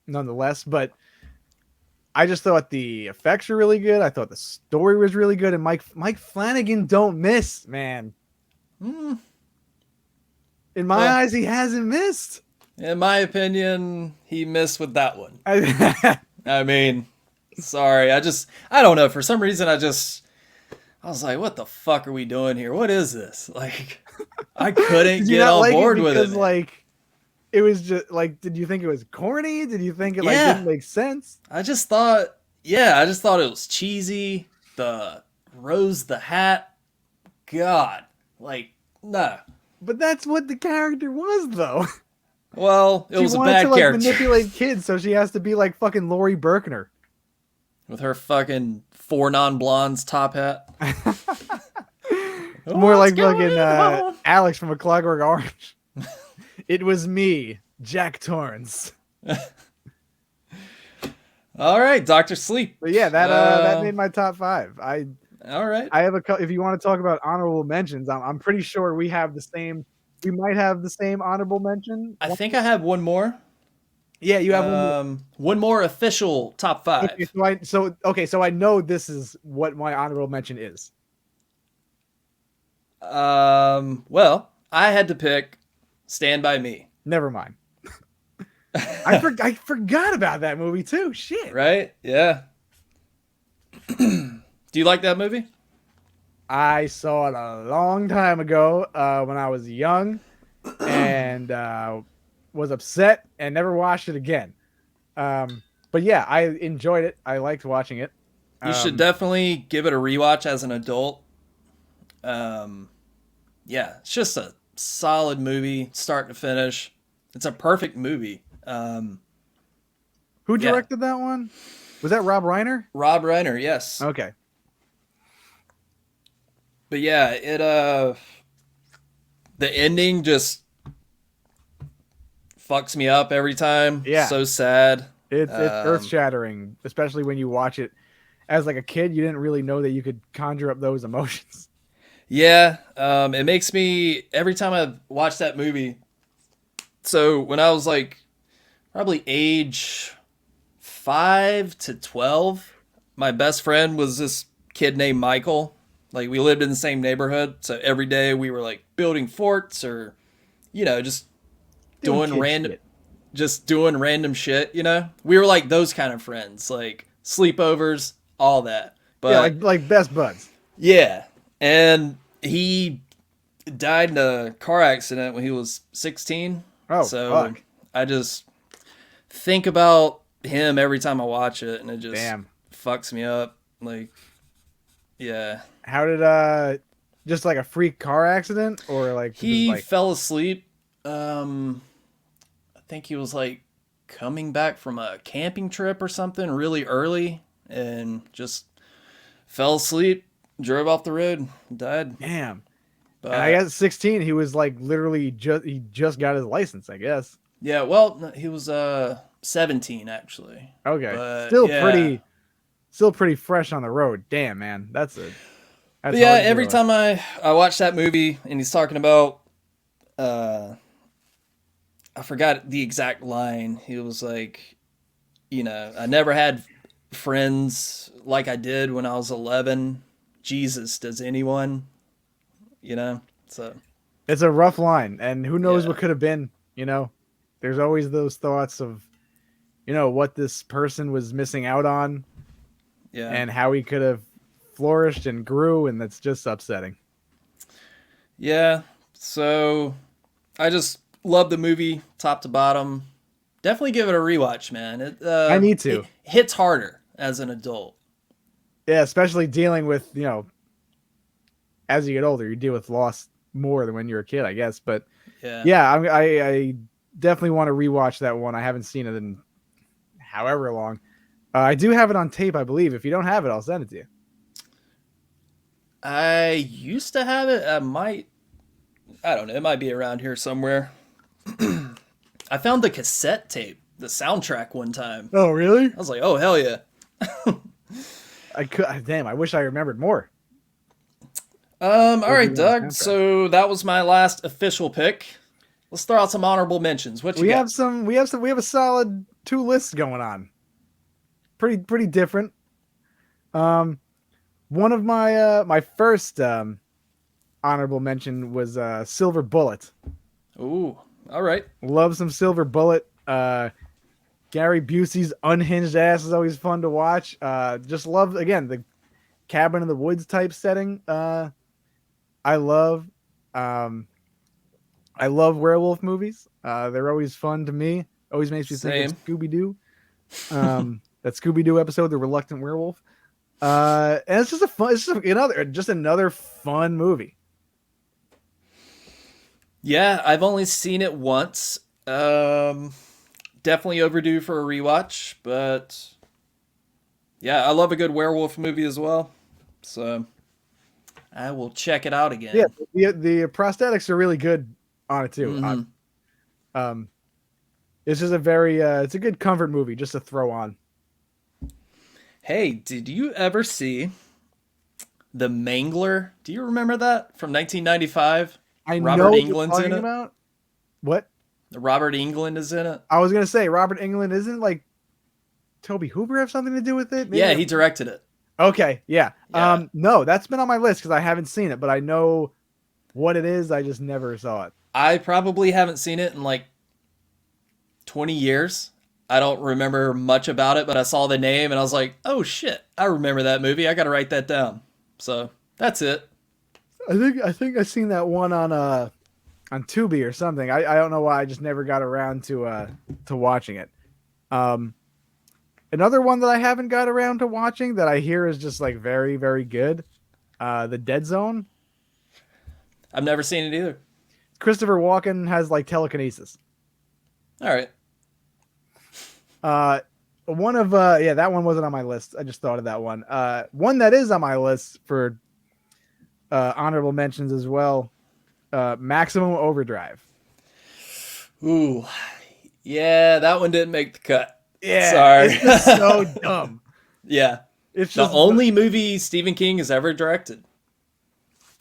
Nonetheless, but I just thought the effects were really good. I thought the story was really good, and Mike Flanagan don't miss, man. In my eyes, he hasn't missed. In my opinion, he missed with that one. I mean, sorry, I don't know. For some reason, I was like, what the fuck are we doing here? What is this? Like, I couldn't get on board with it. Like, it was just like, did you think it was corny? Did you think it like Yeah, didn't make sense? I just thought, yeah, I just thought it was cheesy. The Rose the Hat, God, like, nah. But that's what the character was, though. Well, it She was a wanted to bad like character manipulate kids, so she has to be like fucking Lori Berkner. with her fucking four non-blondes top hat. More What's like going fucking on? Alex from A Clockwork Orange. It was me, Jack Torrance. All right, Doctor Sleep. But yeah, that made my top 5. All right. I have if you want to talk about honorable mentions, I'm pretty sure we have the same. We might have the same honorable mention. I think I have one more. Yeah, you have one more. One more official top Okay, five. so I know this is what my honorable mention is. Well, I had to pick Stand By Me. Never mind. I forgot about that movie too. Shit. Right? Yeah. Do you like that movie? I saw it a long time ago when I was young and was upset and never watched it again. But yeah, I enjoyed it. I liked watching it. You should definitely give it a rewatch as an adult. Yeah, it's just a solid movie, start to finish. It's a perfect movie. Who directed that one? Was that Rob Reiner? Rob Reiner, yes. Okay. But yeah, it the ending just fucks me up every time. Yeah. So sad. It's earth shattering, especially when you watch it as like a kid. You didn't really know that you could conjure up those emotions. Yeah, it makes me every time I watch that movie. So when I was like probably age 5 to 12, my best friend was this kid named Michael. Like we lived in the same neighborhood, so every day we were like building forts or, just doing random shit. We were like those kind of friends, like sleepovers, all that. But yeah, like best buds. yeah, and he died in a car accident when he was 16. Oh, so fuck. I just think about him every time I watch it, and it just fucks me up. Like, yeah. How did just like a freak car accident or like he fell asleep? I think he was like coming back from a camping trip or something really early, and just fell asleep, drove off the road, died. Damn. But and I guess at 16 he was like literally just got his license, I guess. Yeah, well, he was 17 actually. Okay. But, still pretty fresh on the road. Damn, man. That's yeah, every time I watch that movie and he's talking about I forgot the exact line. He was like, I never had friends like I did when I was 11. Jesus, does anyone? So it's a rough line, and who knows what could have been. There's always those thoughts of, what this person was missing out on, and how he could have flourished and grew, and that's just upsetting. Yeah, so I just love the movie top to bottom. Definitely give it a rewatch, man. I need to. It hits harder as an adult. Yeah, especially dealing with, as you get older, you deal with loss more than when you're a kid, I guess. But yeah, I definitely want to rewatch that one. I haven't seen it in however long. I do have it on tape, I believe. If you don't have it, I'll send it to you. I used to have it. I don't know. It might be around here somewhere. I found the cassette tape, the soundtrack one time. Oh, really? I was like, oh, hell yeah. I wish I remembered more. All right, Doug. So that was my last official pick. Let's throw out some honorable mentions. What you got? We have a solid 2 lists going on. Pretty different. One of my first honorable mention was Silver Bullet. Ooh, all right. Love some Silver Bullet. Gary Busey's unhinged ass is always fun to watch. Just love, again, the cabin in the woods type setting. I love. I love werewolf movies. They're always fun to me. Always makes me think Same. of Scooby Doo. That Scooby Doo episode, The Reluctant Werewolf. And it's just a fun. It's just another fun movie. Yeah, I've only seen it once. Definitely overdue for a rewatch, but yeah, I love a good werewolf movie as well. So I will check it out Yeah, again. the prosthetics are really good on it too. Hmm. Um, it's just a very it's a good comfort movie just to throw on. Hey, did you ever see The Mangler? Do you remember that from 1995? I know Robert what you're England's in talking it. about. What Robert England is in it. I was gonna say, Robert England isn't like Toby Hooper have something to do with it? Yeah, Maybe. he directed it. Okay, yeah. Yeah. No, that's been on my list because I haven't seen it, but I know what it is. I just never saw it. I probably haven't seen it in like 20 years. I don't remember much about it, but I saw the name and I was like, oh shit, I remember that movie. I got to write that down. So that's it. I think I seen that one on Tubi or something. I don't know why I just never got around to watching it. Um, Another one that I haven't got around to watching that I hear is just like very very good. The Dead Zone. I've never seen it either. Christopher Walken has like telekinesis. All right. One of yeah, that one wasn't on my list. I just thought of that one. One that is on my list for honorable mentions as well. Maximum Overdrive. Ooh. Yeah, that one didn't make the cut. Yeah, Sorry. it's just so dumb. Yeah. It's The just only movie Stephen King has ever directed.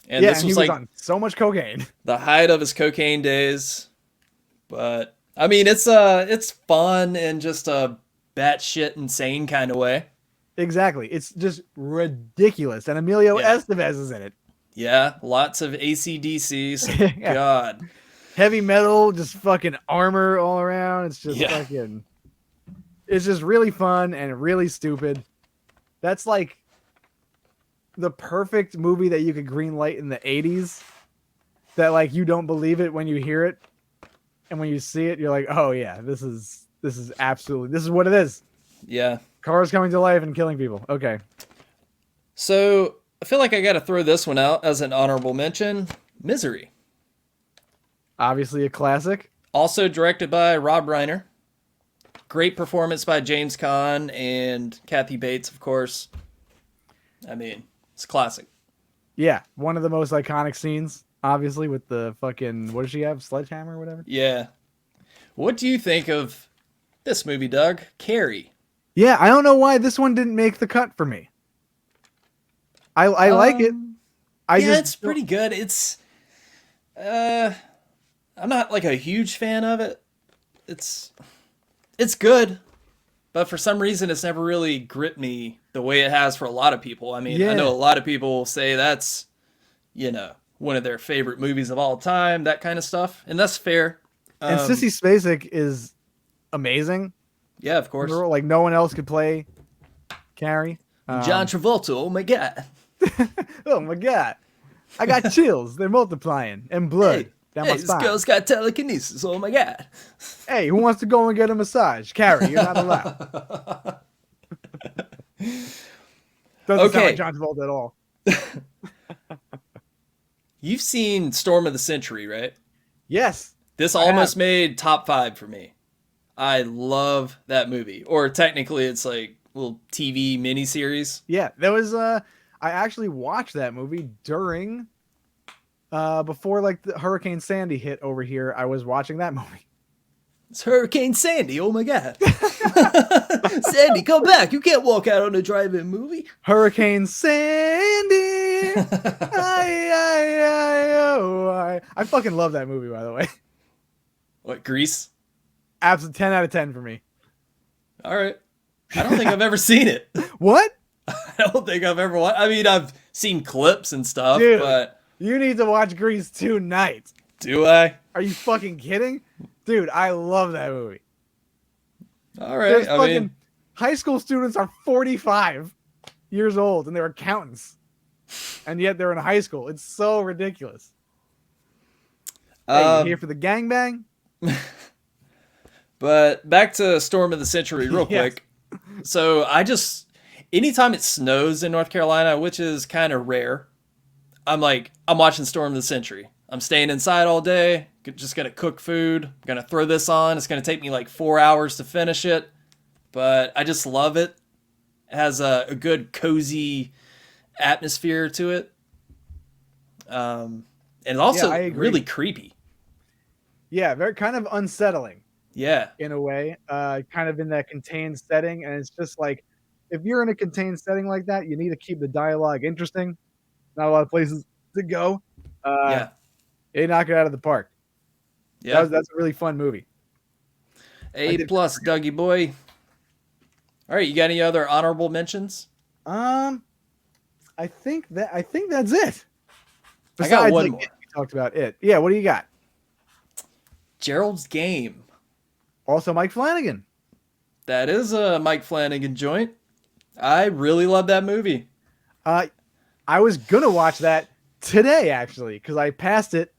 And yeah, this and was he was like on so much cocaine. the height of his cocaine days. But I mean, it's fun in just a batshit insane kind of way. Exactly, it's just ridiculous, and Emilio Yeah. Estevez is in it. Yeah, lots of AC/DC. So Yeah. God. Heavy metal, just fucking armor all around. It's just Yeah. fucking. It's just really fun and really stupid. That's like the perfect movie that you could greenlight in the 80s. That like you don't believe it when you hear it, and when you see it, you're like, oh yeah, this is absolutely this is what it is. Yeah. Cars coming to life and killing people. Okay. So I feel like I got to throw this one out as an honorable mention. Misery. Obviously a classic. Also directed by Rob Reiner. Great performance by James Caan and Kathy Bates, of course. I mean, it's classic. Yeah, one of the most iconic scenes, obviously, with the fucking what does she have? Sledgehammer or whatever? Yeah. What do you think of this movie, Doug? Carrie. Yeah, I don't know why this one didn't make the cut for me. I like it. I Yeah, just it's pretty good. It's I'm not like a huge fan of it. It's good, but for some reason it's never really gripped me the way it has for a lot of people. I mean, I Yeah. know a lot of people say that's, one of their favorite movies of all time, that kind of stuff, and that's fair. And Sissy Spacek is amazing. Yeah, of course. Like no one else could play Carrie. John Travolta, oh my god. Oh my god, I got chills. They're multiplying and blood down my Hey, this spine. girl's got telekinesis, oh my god. Hey, who wants to go and get a massage? Carrie, you're not allowed. Doesn't sound Okay. like John Travolta at all. You've seen Storm of the Century, right? Yes. This I almost have. made top 5 for me. I love that movie. Or technically it's like a little TV miniseries. Yeah, there was I actually watched that movie during before like the Hurricane Sandy hit over here. I was watching that movie. It's Hurricane Sandy, oh my god. Sandy, come back. You can't walk out on a drive-in movie. Hurricane Sandy. I fucking love that movie, by the way. What, Grease? Absolute 10 out of 10 for me. All right. I don't think I've ever seen it. What? I don't think I've ever watched. I mean, I've seen clips and stuff, Dude. but You need to watch Grease tonight. do I? Are you fucking kidding? Dude, I love that movie. All right. There's I fucking mean, high school students are 45 years old and they're accountants. And yet they're in high school. It's so ridiculous. Hey, you here for the gangbang? But back to Storm of the Century real Yes. quick. So anytime it snows in North Carolina, which is kind of rare, I'm watching Storm of the Century. I'm staying inside all day, just gonna cook food, gonna throw this on. It's gonna take me like 4 hours to finish it, but I just love it. It has a good cozy atmosphere to it. And it's also really creepy. Yeah, very kind of unsettling. Yeah. In a way, kind of in that contained setting. And it's just like, if you're in a contained setting like that, you need to keep the dialogue interesting. Not a lot of places to go. Yeah. They knock it out of the park. Yeah. That's a really fun movie. A+, Dougie boy. All right, you got any other honorable mentions? I think that's it. I got one more. We talked about it. Yeah, what do you got? Gerald's Game. Also Mike Flanagan. That is a Mike Flanagan joint. I really love that movie. I was gonna watch that today actually because I passed it.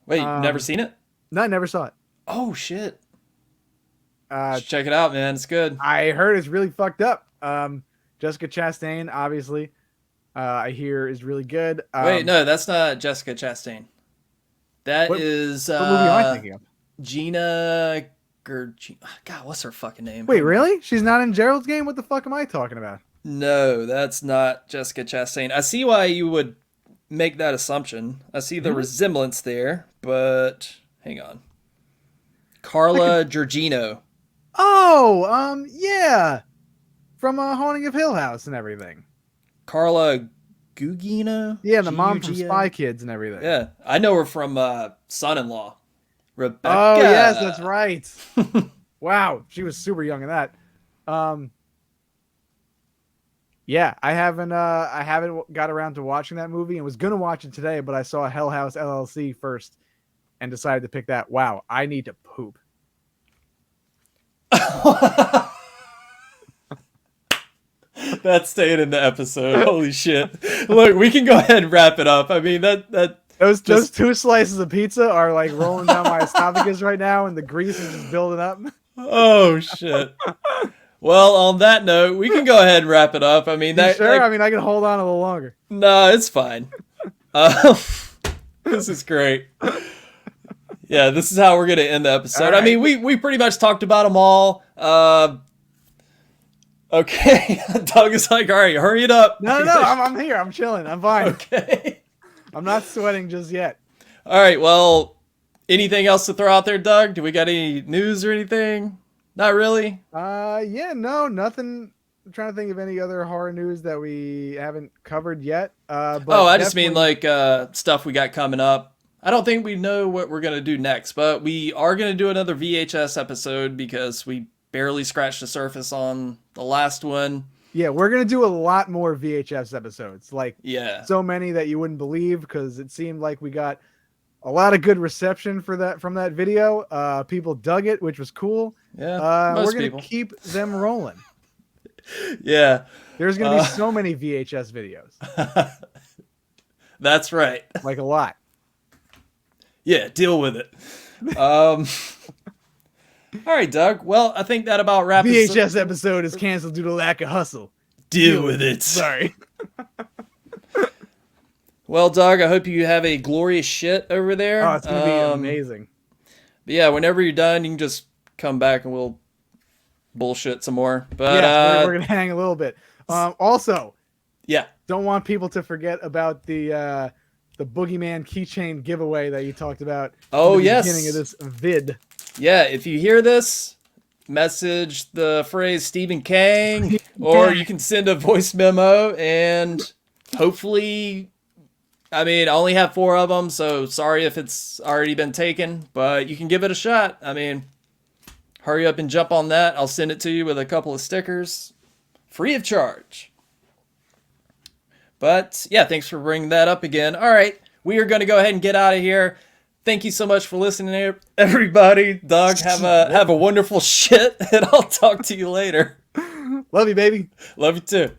Wait, you've never seen it? No, I never saw it. Oh shit! Check it out, man. It's good. I heard it's really fucked up. Jessica Chastain, obviously, I hear is really good. Wait, no, that's not Jessica Chastain. That is what movie am I thinking of? Gina Gergina. God, what's her fucking name? Wait, really? She's not in Gerald's Game? What the fuck am I talking about? No, that's not Jessica Chastain. I see why you would make that assumption. I see the resemblance there, but hang on. Carla Gugino. Oh, yeah. From Haunting of Hill House and everything. Carla Gugino? Yeah, the mom from Spy Kids and everything. Yeah, I know her from Son-in-Law. Rebecca. Oh, yes, that's right. Wow, she was super young in that. Yeah, I haven't got around to watching that movie and was gonna watch it today, but I saw Hell House LLC first and decided to pick that. Wow, I need to poop. That's staying in the episode. Holy shit! Look, we can go ahead and wrap it up. I mean those two slices of pizza are like rolling down my esophagus right now, and the grease is just building up. Oh shit! Well, on that note, we can go ahead and wrap it up. I mean, sure. I mean, I can hold on a little longer. No, it's fine. This is great. Yeah, this is how we're gonna end the episode. Right. I mean, we pretty much talked about them all. Okay, Doug is like, all right, hurry it up. No, I'm here. I'm chilling. I'm fine. Okay. I'm not sweating just yet. All right, well, anything else to throw out there, Doug? Do we got any news or anything? Not really? Yeah, no, nothing. I'm trying to think of any other horror news that we haven't covered yet. But I just mean like stuff we got coming up. I don't think we know what we're going to do next, but we are going to do another VHS episode because we barely scratched the surface on the last one. Yeah, we're going to do a lot more VHS episodes. Like, so many that you wouldn't believe because it seemed like we got a lot of good reception for that from that video. People dug it, which was cool. Yeah, we're going to keep them rolling. Yeah. There's going to be so many VHS videos. That's right. Like a lot. Yeah, deal with it. All right, Doug. Well, I think that about wraps it up. VHS episode is canceled due to lack of hustle. Deal with it. Sorry. Well, Doug, I hope you have a glorious shit over there. Oh, it's going to be amazing. But yeah, whenever you're done, you can just come back and we'll bullshit some more. But we're going to hang a little bit. Also, yeah, don't want people to forget about the Boogeyman keychain giveaway that you talked about. Oh, at the yes. Beginning of this vid. Yeah, if you hear this, message the phrase Stephen Kang, or you can send a voice memo, and hopefully, I mean, I only have 4 of them, so sorry if it's already been taken, but you can give it a shot. I mean, hurry up and jump on that. I'll send it to you with a couple of stickers, free of charge. But yeah, thanks for bringing that up again. All right, we are going to go ahead and get out of here. Thank you so much for listening, everybody. Doug, have a wonderful shit, and I'll talk to you later. Love you, baby. Love you too.